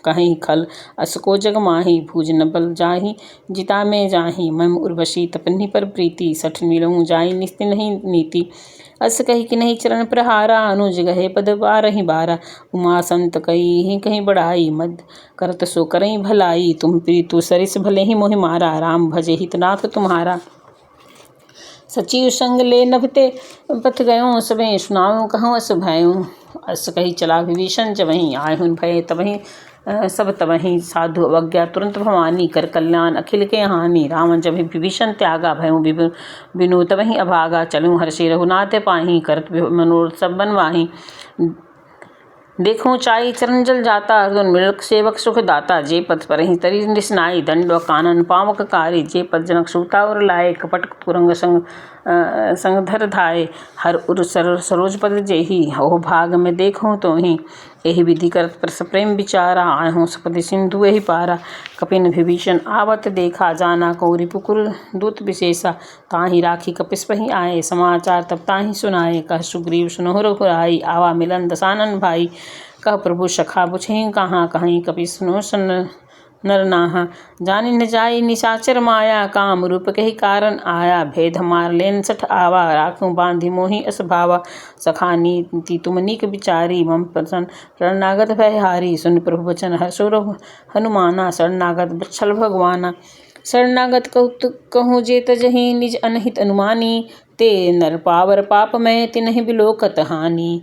कहीं खल असको जग माही, भुज न बल जाहि जिता में जाहि। मम उर्वशी तपन्ही पर प्रीति, सठ मिलऊँ जाई निस्ति नहीं नीति। अस कही कि नहीं चरण प्रहारा, अनुज गहे पद बारहि बारा। उमा संत कही कहीं बढ़ाई, मद करत सो करई भलाई। तुम प्रीतु सरिस भले ही मोहि मारा, राम भजे हितनाथ तुम्हारा। सचिव संग ले नभते पथ गयों, सबे सुनाऊं कहूँ अस भयों। अस कही चला विभीषण, जबहि आहुन भय तबहि सब तबहि साधु अवज्ञा, तुरंत भवानी कर कल्याण अखिल के हानि। रावण जब विभीषण त्यागा, भयों बिनु तबहि अभागा। चलूं हर्षि रघुनाथ पाहि, करत मनोरथ सब बन माहि। देखूं चाई चरण जल जाता, अर्जुन मृग सेवक सुख दाता। जे पद परहि तरि निसनाई, दंड कानन पावक कारी। जे पद जनक सूता और लाए, कपट तुरंग संग धर धाये। हर उर सरोज पद जेहि, ओह भाग में देखूं तोहि। एहि विधि करत परस प्रेम विचारा, आयहूँ सपदि सिंधु एहि पारा। कपिन विभीषण आवत देखा, जाना को रिपुकुर दूत विशेषा। ताहि राखी कपिसपहि आए, समाचार तब ताहि सुनाए। कह सुग्रीव सुनहु रघुराई, आवा मिलन दसानन भाई। कह प्रभु सखा बुझहि कहाँ, कहीं कपि सुनो नर नाहा। जानि न जाई निशाचर माया, काम रूप कहि कारण आया। भेद मार लेन सठ आवा, राखूं बांधि मोहि अस भावा। सखा नीति तुम नीक विचारी, मम प्रसन्न शरणागत भयहारी। सुन प्रभु वचन हर्षो हनुमाना, शरणागत वत्सल भगवाना। शरणागत कहूँ जे तजहि, निज अनहित अनुमानी। ते नर पावर पाप में, तिन्हि बिलोकत हानि।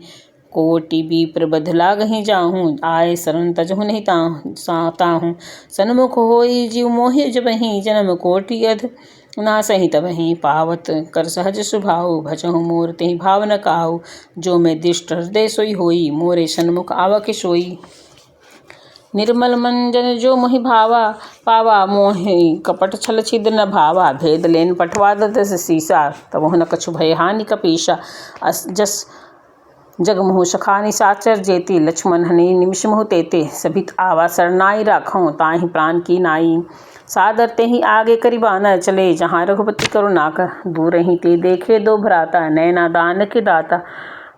कोटि विप्र बध लागहि जाहूँ, आए शरण तजहु नहीं ताहूँ। सन्मुख होई जीव मोहि जबहि, जन्म कोटि अध नासहि तबहि। पावत कर सहज स्वभाव, भजहु मोर तेहि भाव न काहू। जो मैं दिष्ट हृदय सोई होई, मोरे सन्मुख आवक सोई। निर्मल मन जन जो मोहि भावा, पावा मोहि कपट छल छिद्र न भावा। भेद लेन पठवा दस सीसा, तबहु न कछु भय हानि कपीसा। जस जग मोह सखा निशाचर जेती, लक्ष्मण हनि निमिष मोह तेते। सभित आवा सरनाई राखों, ताहि प्राण की नाई। सादर तेहि आगे करि बानर चले, जहाँ रघुपति करुणा कर। दूर ही ते देखे दो भ्राता, नैना दान के दाता।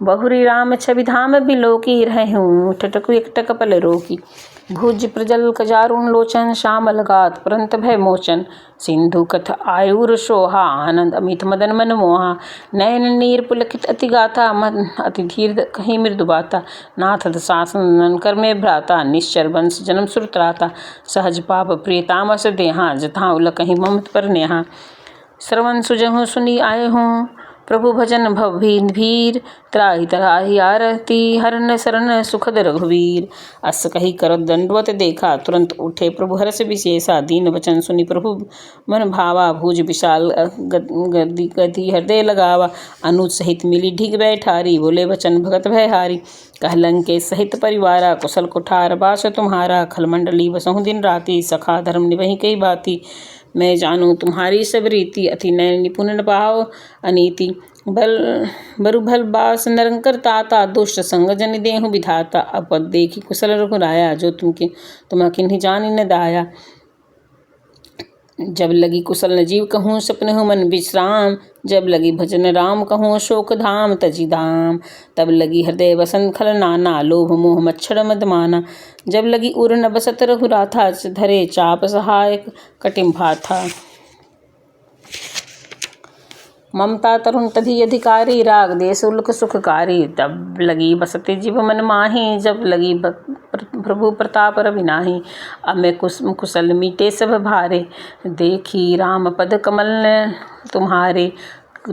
बहुरी राम छवि धाम बिलोकी, रहूँ ठठकु एकटक पल रोकी। भुज प्रजल कजारुण लोचन, श्यामल गात पुरंत भय मोचन। सिंधु कथ आयुर सोहा, आनंद अमित मदन मन मोहा। नयन नीर पुलकित अति गाथा, मन अति धीर कहीं मृदु बाता। नाथ दशासन कर में भ्राता, निश्चर वंश जन्म सुर त्राता। सहज पाप प्रिय तामस देहा, जथा उलकहि ममत पर नेहा। श्रवण सुजहु सुनी आए हूँ, प्रभु भजन भव भीर। त्राहि त्राहि आरती, हरन शरण सुखद रघुवीर। अस कही करत दंडवत देखा, तुरंत उठे प्रभु हर्ष विशेषा। दीन वचन सुनि प्रभु मन भावा, भुज विशाल गति हृदय लगावा। अनुज सहित मिली ढिग बैठारी, बोले वचन भगत भयहारी। कहलन के सहित परिवारा, कुशल कुठार बास तुम्हारा। खलमंडली बसहु दिन राति, सखा धर्म निभहि कई बाती। मैं जानूं तुम्हारी सब रीति, अति नयन निपुण भाव अनीति। बरु भल बास निरंकर ताता, दुष्ट संग जनि देहु विधाता। अपद देखी कुशल रघुराया, जो तुम किन्हि जानि न दाया। जब लगी कुशल न जीव कहूँ, सपनहु मन विश्राम। जब लगी भजन राम कहूँ, शोक धाम तजि धाम। तब लगी हृदय वसन खल नाना, लोभ मोह मच्छर मद माना। जब लगी उर न बसत रघुराथा, धरे चाप सहायक कटिम भाथा। ममता तरुण तधि अधिकारी, राग देश उल्क सुखकारी। तब लगी बसते जीव मन माही, जब लगी प्रभु प्रताप रवि नाही। अब मैं कुशल मीटे सब भारे, देखी राम पद कमल तुम्हारे।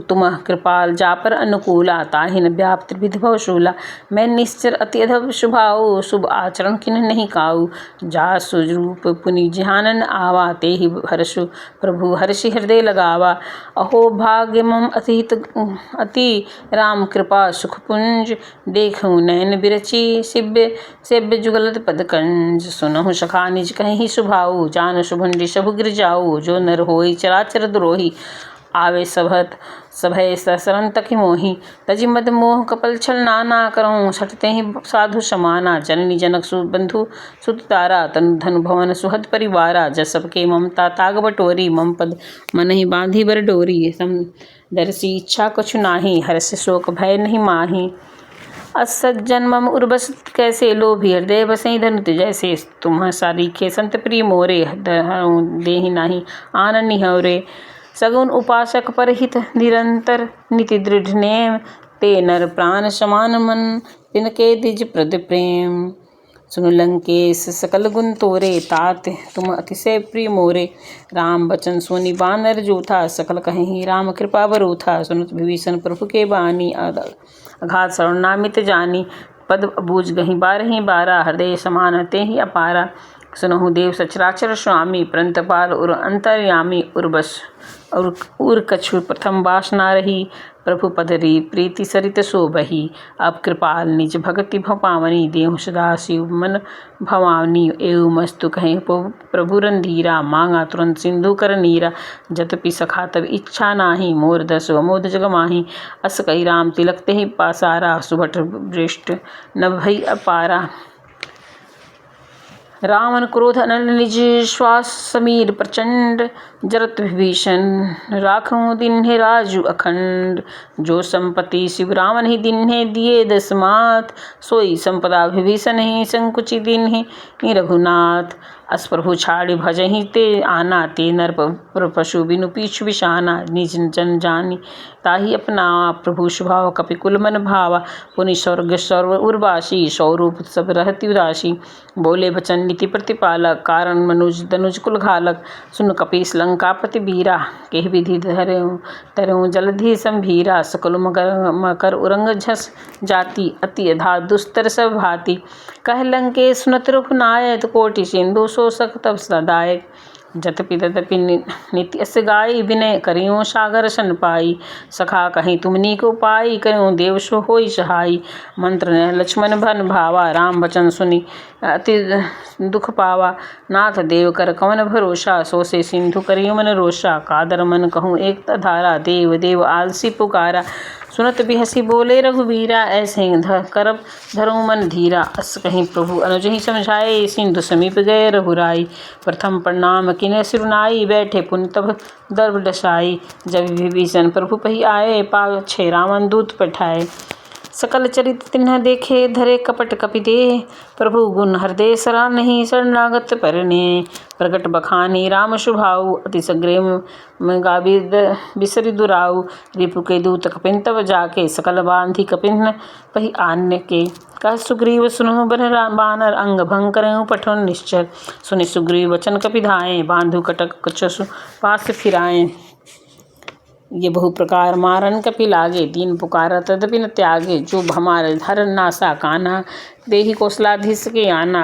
तुम कृपाल जापर अनुकूला, ताहि न व्याप्त विधि भव शूला। मैं निश्चर अति अधव स्वभाव, शुभ आचरण किन्ह नहीं काऊ। जा सुरूप पुनि जिहानन आवा, तेहि हर्षु प्रभु हर्षि हृदय लगावा। अहो भाग्य मम अति राम कृपा सुख पुंज। देखूं नयन बिरची, सेव्य जुगलत पद कंज। सुनहु सखा निज कहि सुभाऊ, जान शुभंडि सबु गिर जाऊ। जो नर होई चराचर द्रोही, आवे सभय शरण तकि मोहि। तजि मद मोह कपल छल नाना, करऊँ सटते ही साधु समाना। जननी जनक बंधु सुत तारा, तनु धनु भवन सुहद परिवारा। जस सबके ममता ताग बटोरी, मम पद मनहि बांधी बर डोरी। दर्शी इच्छा कछु नाही, हर्ष शोक भय नहीं माही। असज्जन मम उर्बस कैसे, लोभी हृदय बसई धनुत जैसे। तुम सारीखे संत प्रिय मोरे, देहि नाही आन निहौरे। सगुन उपासक परहित निरंतर, निति दृढ़ नेम। ते नर प्राण समान मन, तिनके द्विज प्रद प्रेम। सुन लंकेश सकल गुण तोरे, तात तुम अतिशय प्रिय मोरे। राम बचन सुनि बानर जूथा, सकल कहीं राम कृपा बरूथा। सुनत विभीषण प्रभु के बानी, अगाध श्रवण नामित जानी। पद बूझ गही बारही बारा, हृदय समान ते ही अपारा। सुनहु देव सचराचर स्वामी, प्रंतपाल उर अंतर्यामी। उर्वश उर कछु प्रथम वासना रही, प्रभु पदरी प्रीति सरित शोभही। अब कृपाल निज भगति भव पावनी, देहु सदा शिव मन भवानी। एवं मस्तु कहें प्रभु रंधीरा, मांगा तुरंत सिंधु कर नीरा। जतपि सखा तब इच्छा नाही, मोर दस अमोद जग माही। अस कही राम तिलक ते ही पासारा, सुभट वृष्ट न भई अपारा। रावण क्रोध अनल निज श्वास समीर, प्रचंड जरत विभीषण राखूं दिन्हे राजु अखंड। जो संपत्ति शिव रावण ही दिन्हे दिए दसमात, सोई संपदा विभीषण ही संकुचि दिन्हे रघुनाथ। अस प्रभु छाड़ि भजहि ते आना, ते नर पशु बिनु पीछू बिशाना। निज जन जानी ताहि अपना, प्रभु स्वभाव कपिकुल मन भावा। पुनि स्वर्ग सर्व उर्वासी, स्वरूप सब रहति उदासी। बोले बचन नीति प्रतिपालक, कारण मनुज तनुज कुल घालक। सुन कपीस लंकापति बीरा, केह विधि तरऊं जलधि संभीरा। सकल मकर उरंग झस जाति, अति अधा दुस्तर सब भांति। कह लंकेश सुनत रघुनायक, कोटि सिंधु शोषक तब सदायक। जतपि तदपि नित्य अस गाई, विनय करियो सागर सन पाई। सखा कहीं तुमनी को पाई, करियो देव सो होई सहाई। मंत्र न लक्ष्मण भन भावा, राम बचन सुनि अति दुख पावा। नाथ देव कर कवन भरोसा, सो से सिंधु करियो मन रोषा। कादर मन कहूँ एक धारा, देव देव आलसी पुकारा। सुनत बिहसी बोले रघुबीरा, ऐसे करब धरऊं मन धीरा। अस कहीं प्रभु अनुजहि समझाए, सिंधु समीप गए रघुराई। प्रथम प्रणाम किने सिरुनाई, बैठे पुनि तब दर्भ दशाई। जब विभीषण प्रभु पही आए, पाछे रावण दूत पठाए। सकल चरित तिन्ह देखे, धरे कपट कपि देह। प्रभु गुण हृदय सरा नहीं, शरणागत परने। प्रगट बखानी राम शुभाऊ, अति सग्रेम गाविद बिसरि दुराऊ। रिपु के दूत कपिन तब जाके, सकल बांधी कपिन पही आन्य के। कह सुग्रीव सुनहु बानर, अंग भंग करऊं पठन निश्चर। सुनि सुग्रीव वचन कपि धाये, बांधु कटक कछसु पास फिराए। ये बहु प्रकार मारन कपि लागे, दीन पुकारा तदपि न त्यागे। जो हमारे धर नासा कान्हा, देहि कौशलाधीश के आना।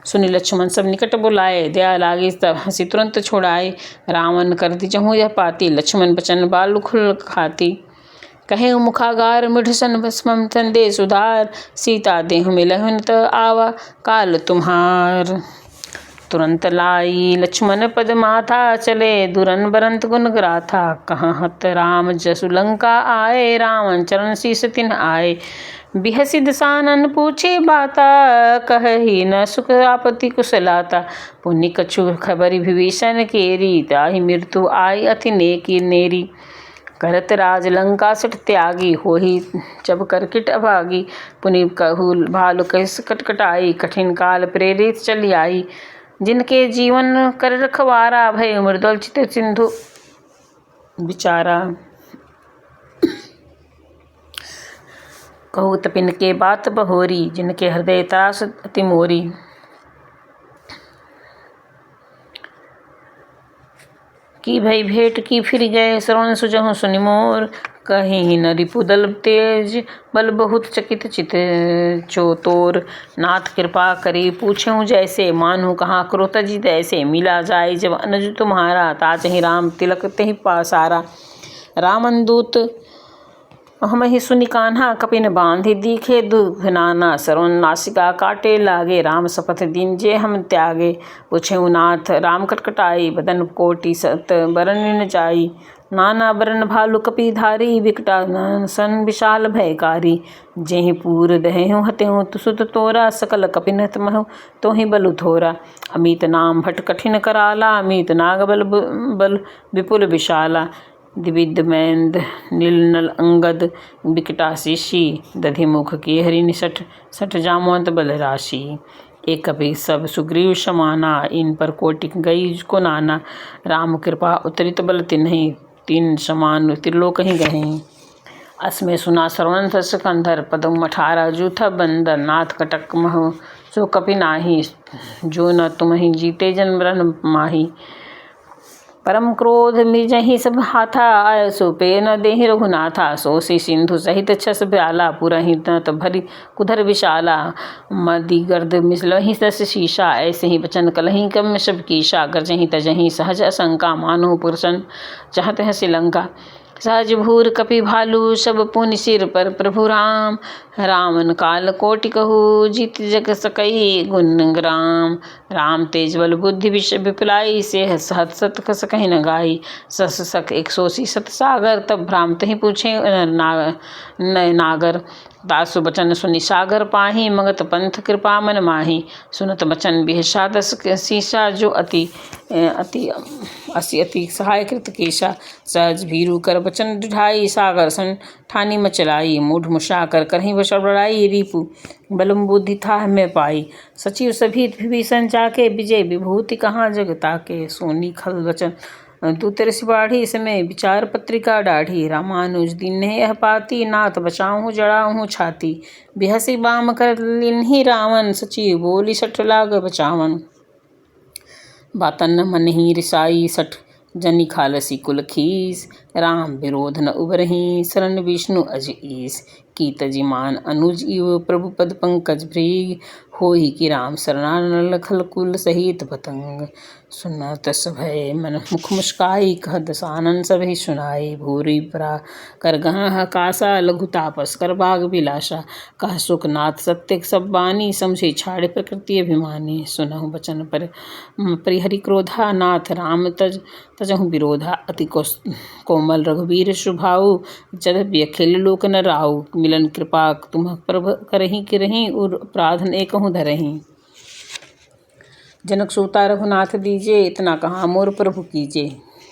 सुनि लक्ष्मण सब निकट बुलाए, दया लागी तब हंसी तुरंत छोड़ाए। रावण कर दिजहु यह पाती, लक्ष्मण बचन बालु खुल खाती। कहे मुखागार मिढ़ सन भस्मम तंदे सुधार, सीता देहु मिलहु न त आवा काल तुम्हार। तुरंत लाई लक्ष्मण पद माथा, चले दुरन बरंत गुण ग्राथा। कहत राम जसु लंका आए, रावण चरण शीस तिन्ह आए। बिहसि दसानन पूछे बाता, कहहि न सुख आपत्ति कुशलाता। पुनि कछु खबरि विभीषण केरी, ताहि मृत्यु आई अति नेकी नेरी। करत राज लंका सठ त्यागी, होही जब करकिट अभागी। पुनि कहु भालु कहिस कटकटाई, कठिन काल प्रेरित चली आई। जिनके जीवन कर रखवारा, भय मृदुल चित सिंधु बिचारा। कहु तपिन के बात बहोरी, जिनके हृदय त्रास अति मोरी। की भई भेंट की फिर गए, श्रवण सुजहु सुनि मोर। कहीं न रिपुदल तेज, बल बहुत चकित चित चोतोर। नाथ कृपा करी पूछऊं जैसे, मानहु कहाँ क्रो तजि तैसे। मिला जाए जब अनुज तुम्हारा, ताचहि राम तिलक तेहि पासारा। रामन दूत हमहि सुनि कान्हा, कपिन बांधि दीखे दुख नाना। श्रवण नासिका काटे लागे, राम शपथ दीन जे हम त्यागे। पूछेऊ नाथ राम कटकटाई, बदन कोटि सत बरन न जाई। नाना बरन भालु कपि धारी, विकटा सन विशाल भयकारी। जेहि पूर दहेहु हतेहु सुत तोरा, सकल कपिन महु तोहि बलु थोरा। अमित नाम भट कठिन कराला, अमित नाग बल विपुल विशाला। दिविद मैंद नीलनल अंगद, बिकटा शिशी। दधि मुख के हरि निसठ, सठ जामवंत बल राशि। एक कपि सब सुग्रीव समाना, इन पर कोटि गई को नाना। राम कृपा उतरित बल तिन्हि, तीन समान त्रिलोक ही गहीं। असमय सुना श्रवण सिकंदर, पदम 18 जूथा बंदर। नाथ कटक महु सो कपि नाही, जो न तुम्हि जीते जन्म मरण माही। परम क्रोध निजहि सब हाथा, आय सो पे न देहि रघुनाथा। सोसी सिंधु सहित छस ब्याला, पुरहि त भरी कुधर विशाला। मदी गर्द मिसलहि दस शीशा, ऐसे ही बचन कलहि कम सब कीशा। गर्जहि तजहि सहज असंका, मानो पुरुषन चाहत है श्रीलंका। सहज भूर कपि भालू, सब पुनि सिर पर प्रभु राम। रामन काल कोटि कहू, जीत जग सकई गुण ग्राम। राम तेज बल बुद्धि विष विपुलाई, से सहत सत कस कहि न गाई। सस सक 180 सत सागर, तब भ्रामत ही पूछे नागर। दासु बचन सुनि सागर पाही, मगत पंथ कृपा मन माही। सुनत बचन बिहसा दस शीशा, जो अति सहाय कृत केशा। सहज भीरु कर बचन ढाई, सागर सन ठानी मचलाई। मूढ़ मुषा कर करही वश बड़ाई, रिपु बलम बुद्धि था में पाई। सचिव सभी विभीषण जाके, विजय विभूति कहाँ जग ताके। सोनी खल वचन दूत ऋषि बाढ़ी, समय विचार पत्रिका डाढ़ी। रामानुज दीन्ह यह पाती, नाथ बचाऊँ जड़ाऊँ छाती। बिहसी बाम कर लिन्ही रावण, सचिव बोली सठ लाग बचावन। बातन मन ही रिसाई, सठ जनि खालसी कुल खीस। राम विरोध न उबरहि, शरण विष्णु अज ईस। की तजिमान अनुज इव, प्रभु पद पंकज भृग। होई कि राम शरण लखल कुल सहित पतंग। सुनत सभय मन मुख मुस्काई, कह दसानन सभय सुनाई। भूरि परा कर गह कासा, लघु तापस कर बाग बिलासा। कह सुखनाथ सत्य सब बानी, समझे छाड़े प्रकृति अभिमानी। सुनहु बचन पर परिहरि क्रोधा, नाथ राम तजहु विरोधा। अति कोमल रघुवीर स्वभाव, जद्यपि अखिल लोक न राहु। मिलन कृपा तुम प्रभ करहि किरहि, और अपराध एकहु धरहि। जनक सूता रघुनाथ दीजे, इतना कहाँ मोर प्रभु कीजे।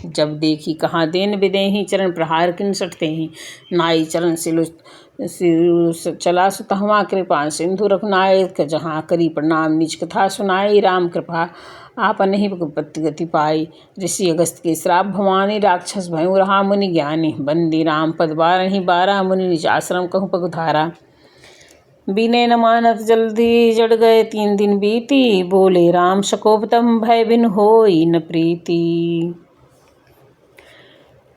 जब देखी कहाँ देन बिदेहि, चरण प्रहार किन सटतेहि। नाई चरण सिलु चला सुतहवा, कृपा सिंधु रघुनायक। जहाँ करी प्रणाम निज कथा सुनाई, राम कृपा आपन ही गति पाई। ऋषि अगस्त के श्राप भवानी, राक्षस भयउ रहा मुनि ज्ञानी। बंदी राम पद बारहि बारा, मुनि निज आश्रम कहु पगुधारा। बिने न मानत जल्दी जड़ गए 3 दिन बीती, बोले राम सकोप तम भय बिन होई न प्रीति।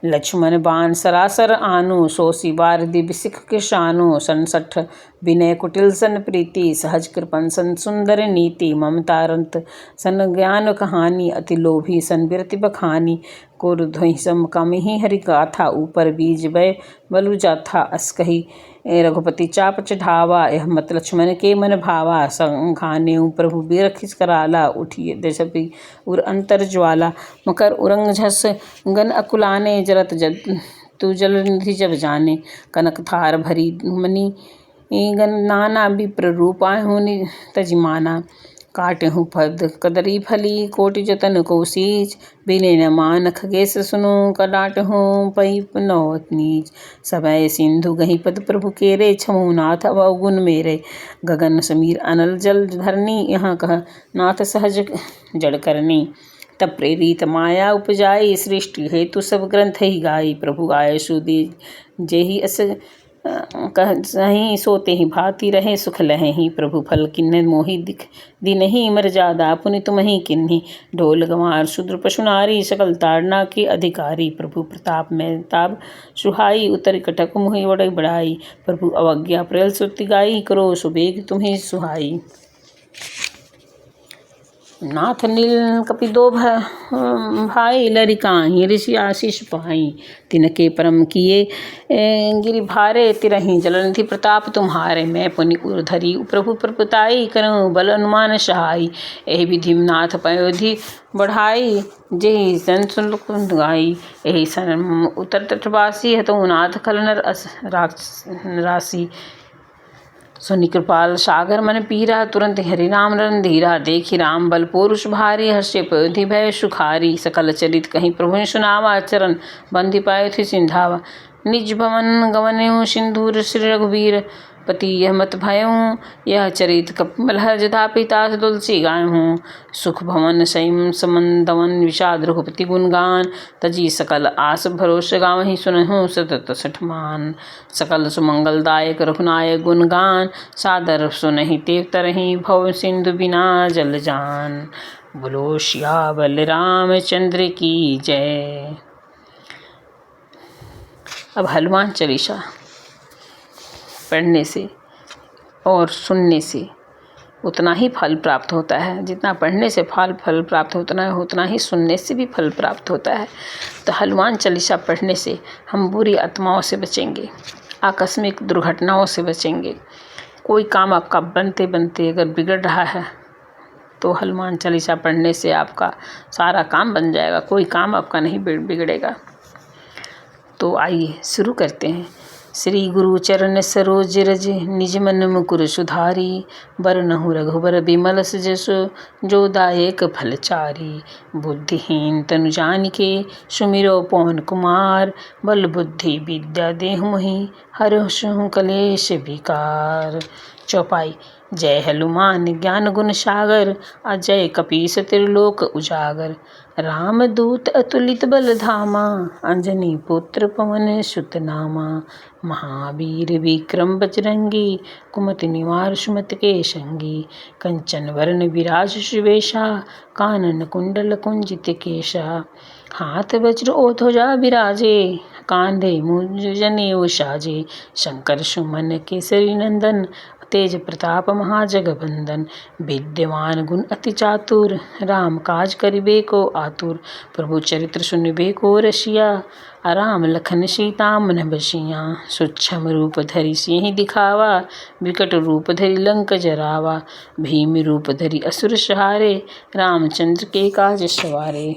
लक्ष्मण बाण सरासर आनु, सोसी बार दिव्य सिख किसानु। 67 विनय कुटिल सन प्रीति, सहज कृपन सन सुंदर नीति। ममता रंत सन ज्ञान कहानी, अति लोभी सन बिरति बखानी। कुरुधहि सम कमहि हरि गाथा, ऊपर बीज वै बलु जाथा। अस कही रघुपति चाप चढ़ावा, यह मत लक्ष्मण के मन भावा। संघानेउ प्रभु बिरखिस कराला, उठिए दशपि उर अंतर ज्वाला। मकर उरंग झस गन अकुलाने, जरत तु जल निधि जब जाने। कनक थार भरी मनी गन नाना, विप्र रूपाहुनि तजिमाना। काटहु पद कदरी फली, कोटि जतन को सींच। बिने न मान खगेश सुनु, कडाटहु पई नौत नीच। समय सिंधु गही पद प्रभु केरे, छमु नाथ अवगुण मेरे। गगन समीर अनल जल धरनी, यहाँ कह नाथ सहज जड़ करनी। तब प्रेरित माया उपजाई, सृष्टि हेतु सब ग्रंथ ही गाई। प्रभु आय सुदे जेहि अस कहहि, सोते ही भांति रहे सुख लहहि। प्रभु फल किन्ह मोहि दिख दिनहि, मर्यादा पुनि तुम्हि किन्हि। ढोल गंवार शूद्र पशु नारी, सकल ताड़ना के अधिकारी। प्रभु प्रताप में ताप सुहाई, उतर कटक मुहि बड़ई बड़ाई। प्रभु अवज्ञा प्रयल सुति गाई, करो सुबेग तुम्हि सुहाई। नाथ नील कपि दो भाई, लरिकाहि ऋषि आशीष पाई। तिनके परम किए गिरि भारे, तिरहि जलनिधि प्रताप तुम्हारे। मैं पुनि उर धरी प्रभु प्रपुताई, करऊँ बल अनुमान सहाई। एहि विधि नाथ पयोधि बढ़ाई, जेहि सन सुन गाई। एहि सन उतर तटवासी, हतऊ नाथ खल नर राशि। सुनि कृपाल सागर मन पीरा, तुरंत हरि राम रणधीरा। देखि राम बल पौरुष भारी, हर्षे पयोधि भय सुखारी। सकल चरित कहीं प्रभु सुनावा, चरण बंधि पयोधि सिंधावा। निज भवन गवन्यु सिंधुर श्री रघुवीर, पति यह मत भयऊँ, यह चरित कपिमल हर जथा पिता तुलसी गायहूँ। सुख भवन संयम समन्दवन विषाद रघुपति गुणगान, तजी सकल आस भरोस गावहीं सुनहूँ सतत सठमान। सकल सुमंगलदायक रघुनायक गुणगान, सादर सुनहि तेव तरहि भव सिंधु बिना जल जान। बोलो सियावर रामचंद्र की जय। अब हनुमान चालीसा पढ़ने से और सुनने से उतना ही फल प्राप्त होता है। जितना पढ़ने से फल प्राप्त होता है, उतना ही सुनने से भी फल प्राप्त होता है। तो हनुमान चालीसा पढ़ने से हम बुरी आत्माओं से बचेंगे, आकस्मिक दुर्घटनाओं से बचेंगे। कोई काम आपका बनते बनते अगर बिगड़ रहा है तो हनुमान चालीसा पढ़ने से आपका सारा काम बन जाएगा, कोई काम आपका नहीं बिगड़ेगा। तो आइए शुरू करते हैं। श्री गुरु चरण सरोज रज, निज मन मुकुर सुधारी। बरनहु रघुबर बिमल जसु, जो दायक फलचारी। बुद्धिहीन तनु जानिके, सुमिरो पवन कुमार। बल बुद्धि विद्या देहु मोहि, हरहु कलेश विकार। चौपाई। जय हनुमान ज्ञान गुण सागर, अजय कपीस त्रिलोक उजागर। रामदूत अतुलित बल धामा, अंजनी पुत्र पवन सुत नामा। महावीर विक्रम बजरंगी, कुमति निवार सुमति के संगी। कंचन वरण विराज सुवेशा, कानन कुंडल कुंजित केशा। हाथ वज्र ओ ध्वजा विराजे, कांधे मुंज जनेऊ साजे। शंकर सुमन केसरी नंदन, तेज प्रताप महाजगबंदन। विद्यमान गुण अति चातुर, राम काज करिबे को आतुर। प्रभु चरित्र सुनिबे को रसिया, राम लखन सीता मन बसिया। सूक्ष्म रूप धरि सिंह दिखावा, विकट रूप धरि लंक जरावा। भीम रूप धरि असुर सहारे, रामचंद्र के काज सवारे।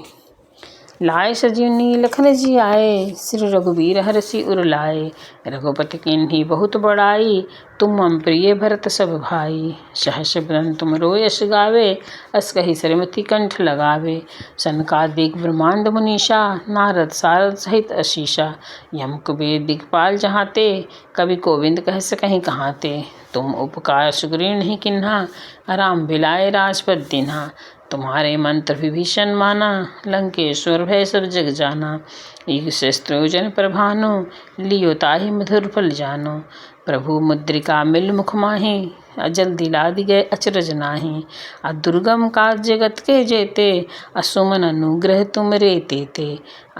लाए सजीवनी लखन जी आए, श्री रघुबीर हरषि उर लाए। रघुपति कीन्ही बहुत बड़ाई, तुम मम प्रिय भरत सब भाई। सहस बदन तुमरो यश गावे, अस कहि सरमति कंठ लगावे। सनकादिक ब्रह्मांड मुनीषा, नारद सारद सहित अशीषा। यम कुबेर दिखपाल जहाते, कवि गोविंद कह सकहीं कहाते। तुम उपकार सुग्रीव नहीं किन्हा, राम बिलाए राजपद दीन्हा। तुम्हारे मंत्र विभीषण माना, लंकेश्वर भय सब जग जाना। ईग शस्त्रोजन प्रभानो, लियो ताहि मधुर फल जानो। प्रभु मुद्रिका मिल मुख माहि, अजल दिला दिगए अचरज नाही। दुर्गम काज जगत के जेते, असुमन अनुग्रह तुम रे तेते।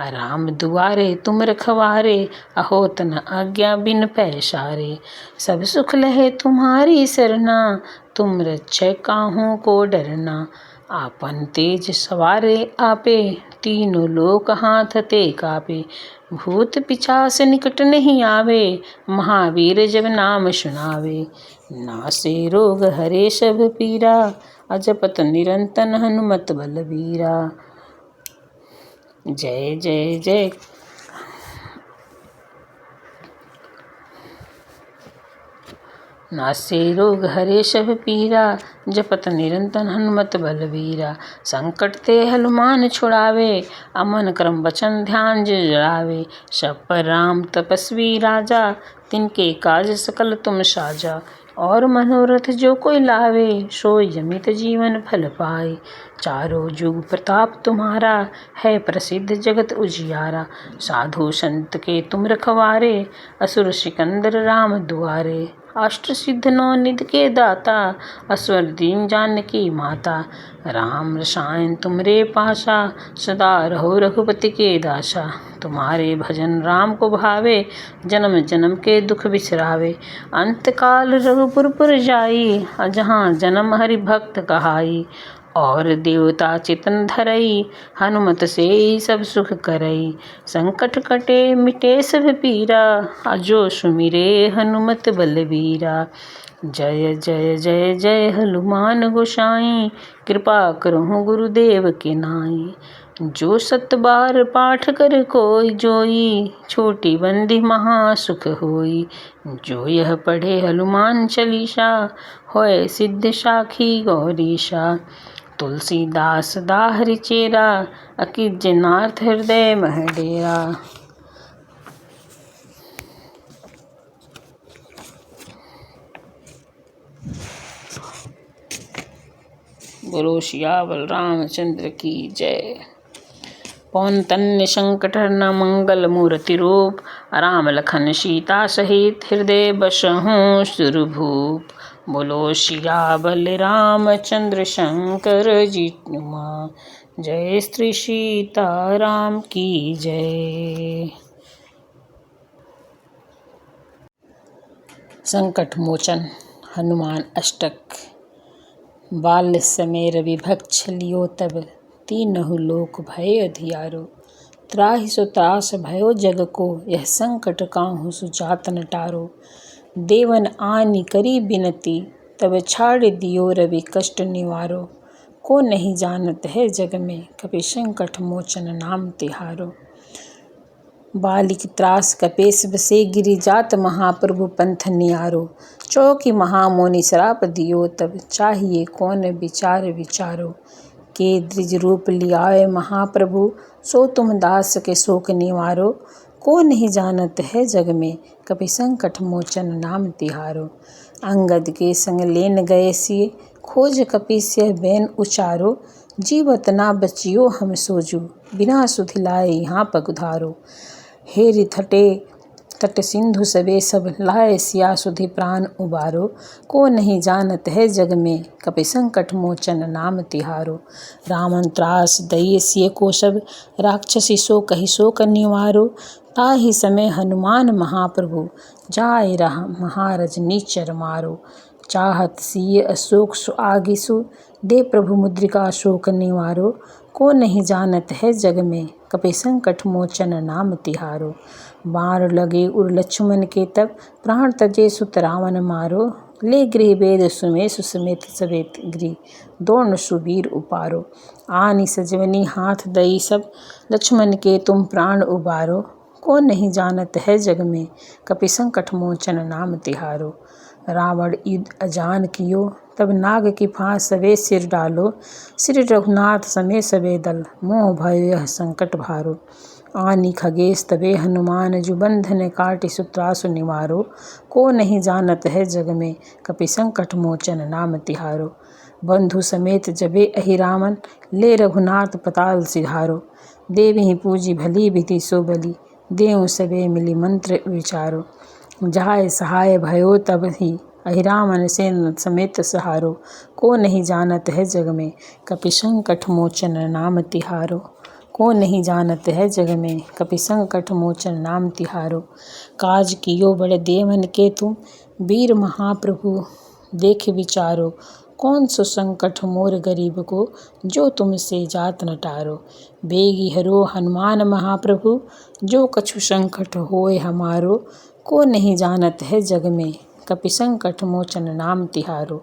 राम दुआरे तुम रखवारे, अहो तन आज्ञा बिन पैसारे। सब सुख लहे तुम्हारी सरना, तुम रक्षक काहू को डरना। आपन तेज सवारे आपे, तीनों लोक हाथ ते कापे। भूत पिशाच निकट नहीं आवे, महावीर जब नाम सुनावे। नासे रोग हरे सब पीरा, अजपत निरंतर हनुमत बलबीरा। जय जय जय। नासे रोग हरे सब पीरा, जपत निरंतर हनुमत बलबीरा। संकट ते हनुमान छुड़ावे, अमन क्रम वचन ध्यान जुड़ावे। सब पर राम तपस्वी राजा, तिनके काज सकल तुम साजा। और मनोरथ जो कोई लावे, सोई अमित जीवन फल पाए। चारों जुग प्रताप तुम्हारा, है प्रसिद्ध जगत उजियारा। साधु संत के तुम रखवारे, असुर सिकंदर राम दुआरे। अष्ट सिद्ध नौ निधि के दाता, असवर दीन जानकी माता। राम रसायन तुमरे पासा, सदा रहो रघुपति के दासा। तुम्हारे भजन राम को भावे, जन्म जन्म के दुख बिसरावे। अंत काल रघुपुर जाई, जहाँ जन्म हरि भक्त कहाई। और देवता चितन धरई, हनुमत से ही सब सुख करई। संकट कटे मिटे सब पीरा, अजो सुमिरे हनुमत बलबीरा। जय जय जय जय हनुमान गोसाई, कृपा करहु गुरुदेव के नाई। जो सत बार पाठ कर कोई जोई, छोटी बंदी महा सुख होई। जो यह पढ़े हनुमान चालीसा, होय सिद्ध साखी गौरीशा। तुलसीदास दाहरि चेरा, अकिज नाथ हृदय मह डेरा। बोलो सियावर रामचंद्र की जय। पवन तन्य संकट हरना मंगल मूर्ति रूप, राम लखन सीता सहित हृदय बसहु सुरभूप। बोलो सियावर रामचंद्र शंकर जी नुमा, जय श्री सीता राम की जय। संकट मोचन हनुमान अष्टक। बाल्य समय रवि भक्ष लियो तब, तीनहु लोक भय अधियारो। त्राहि सो त्रास भयो जग को, यह संकट काहू सुजात न टारो। देवन आनि करी बिनती, तब छाड़ दियो रवि कष्ट निवारो। को नहीं जानत है जग में, कपि संकट मोचन नाम तिहारो। बालिक त्रास कपेश बसे, गिरि जात महाप्रभु पंथ नियारो। चौकी महामुनि श्राप दियो तब, चाहिए कौन विचार विचारो। के द्विज रूप लियाए महाप्रभु, सो तुम दास के शोक निवारो। को नहीं जानत है जग में, कपि संकट मोचन नाम तिहारो। अंगद के संग लेन गए सिए, खोज कपीस बैन उचारो। जीवत ना बचियो हम सोजू, बिना सुधि लाए यहाँ पगुधारो। हेरि थटे तट सिंधु सबे सब, लाए सिया सुधि प्राण उबारो। को नहीं जानत है जग में, कपि संकट मोचन नाम तिहारो। रावण त्रास दई सिय को सब, राक्षसी सो कहि शोक निवारो। ताहि समय हनुमान महाप्रभु, जाय रहा महारज नीचर मारो। चाहत सिय अशोक सु आगिसु, दे प्रभु मुद्रिका शोक निवारो। को नहीं जानत है जग में, कपि संकट मोचन नाम तिहारो। बाण लगे उर लक्ष्मण के तब, प्राण तजे सुत रावण मारो। ले गृह वेद सुमेष समेत सवेत गृह, दोर्ण सुबीर उपारो। आनि सजवनी हाथ दई सब, लक्ष्मण के तुम प्राण उबारो। को नहीं जानत है जग में, कपि संकट मोचन नाम तिहारो। रावण युद्ध अजान कियो, तब नाग की फांस सबे सिर डालो। श्री रघुनाथ समे सबे दल, मोह भयो यह संकट भारो। आनि खगेश तबे हनुमान, जो बंधन काटि सुत्रासु निवारो। को नहीं जानत है जग में, कपि संकट मोचन नाम तिहारो। बंधु समेत जबे अहि रामन, ले रघुनाथ पताल सिधारो। देवहि पूजी भली विधि सो बलि, देव सबे मिली मंत्र विचारो। जाय सहाय भयो तब ही, अहि रामन सेन समेत सहारो। को नहीं जानत है जग में, कपि संकट मोचन नाम तिहारो। को नहीं जानत है जग में, कपि संकट मोचन नाम तिहारो। काज कियो बड़े देवन के तुम, वीर महाप्रभु देख विचारो। कौन सो संकट मोर गरीब को, जो तुमसे जात न टारो। बेगी हरो हनुमान महाप्रभु, जो कछु संकट होए हमारो। को नहीं जानत है जग में, कपि संकट मोचन नाम तिहारो।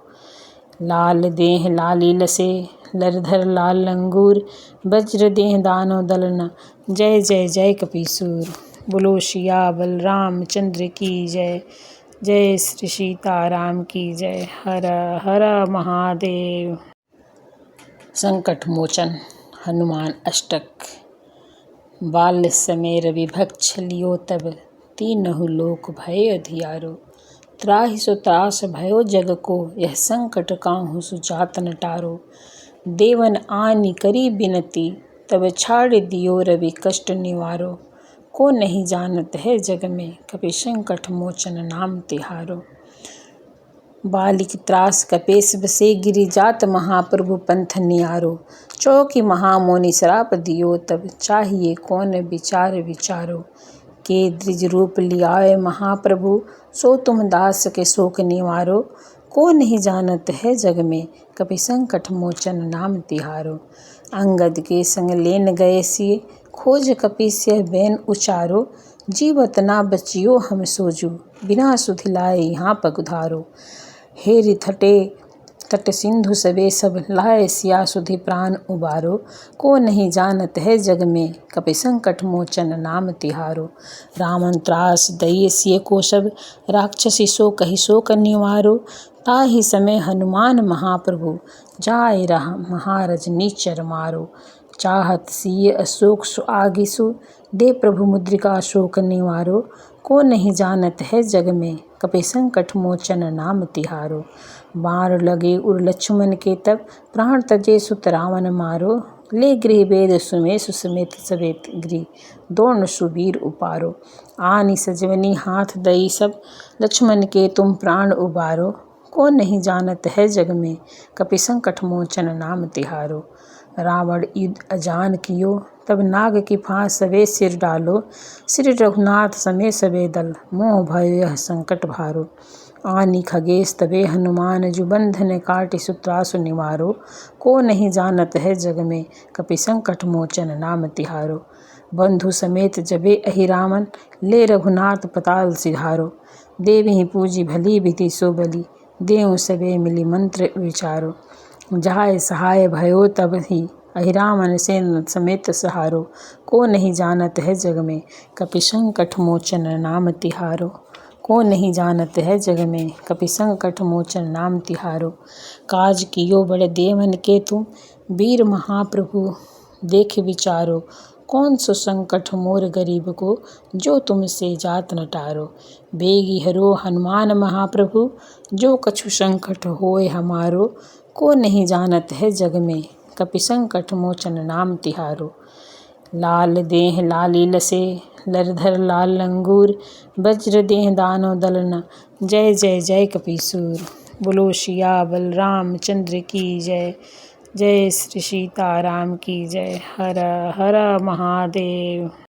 लाल देह लाली लसे, लरधर लाल लंगूर। वज्र देह दानव दलन, जय जय जय कपीसूर। बोलो सियावर रामचंद्र की जय। जय श्री सीता राम की जय। हर हर महादेव। संकट मोचन हनुमान अष्टक। बाल्य समय रवि भक्ष लियो तब, तीनहु लोक भय अधियारो। त्राहि सो त्रास भयो जग को, यह संकट काहू सुजात न टारो। देवन आनि करी बिनती, तब छाड़ दियो रवि कष्ट निवारो। को नहीं जानत है जग में, कपि संकट मोचन नाम तिहारो। बालिक त्रास कपेश बसे, गिरि जात महाप्रभु पंथ नियारो। चौकी महामुनि श्राप दियो तब, चाहिए कौन विचार विचारो। के द्विज रूप लियाए महाप्रभु, सो तुम दास के शोक निवारो। को नहीं जानत है जग में, कपि संकट मोचन नाम तिहारो। अंगद के संग लेन गए सिए, खोज कपीस बैन उचारो। जीवत ना बचियो हम सोजू, बिना सुधि लाए यहाँ पगुधारो। हेरि थटे तट सिंधु सबे सब, लाए सिया सुधि प्राण उबारो। को नहीं जानत है जग में, कपि संकट मोचन नाम तिहारो। रावण त्रास दई सिय को सब, राक्षसी सो कहि शोक निवारो। ताहि समय हनुमान महाप्रभु, जाय रहा महारज नीचर मारो। चाहत सिय अशोक सु आगिसु, दे प्रभु मुद्रिका शोक निवारो। को नहीं जानत है जग में, कपि संकट मोचन नाम तिहारो। बाण लगे उर लक्ष्मण के तब, प्राण तजे सुत रावण मारो। ले गृह वेद सुमेष समेत सवेत गृह, दोर्ण सुबीर उपारो। आनि सजवनी हाथ दई सब, लक्ष्मण के तुम प्राण उबारो। को नहीं जानत है जग में, कपि संकट मोचन नाम तिहारो। रावण युद्ध अजान कियो, तब नाग की फांस सवे सिर डालो। श्री रघुनाथ समे सवे दल, मोह भयो यह संकट भारो। आनि खगेश तबे हनुमान, जो बंधन काटि सूत्रासु निवारो। को नहीं जानत है जग में, कपि संकट मोचन नाम तिहारो। बंधु समेत जबे अहि रामन, ले रघुनाथ पताल सिधारो। देवहि पूजी भली विधि सो बलि, देव सबे मिली मंत्र विचारो। जहाँ सहाय भयो तब ही, अहि रामन सेन समेत सहारो। को नहीं जानत है जग में, कपि संकट मोचन नाम तिहारो। को नहीं जानत है जग में, कपि संकट मोचन नाम तिहारो। काज कियो बड़े देवन के तुम, वीर महाप्रभु देख विचारो। कौन सो संकट मोर गरीब को, जो तुमसे जात न टारो। बेगी हरो हनुमान महाप्रभु, जो कछु संकट होय हमारो। को नहीं जानत है जग में, कपि संकट मोचन नाम तिहारो। लाल देह लाली लसे, लरधर लाल लंगूर। वज्र देह दानो दलन, जय जय जय कपीसूर। बोलो सिया बलराम चंद्र की जय, जय श्री सीताराम की जय। हर हर महादेव।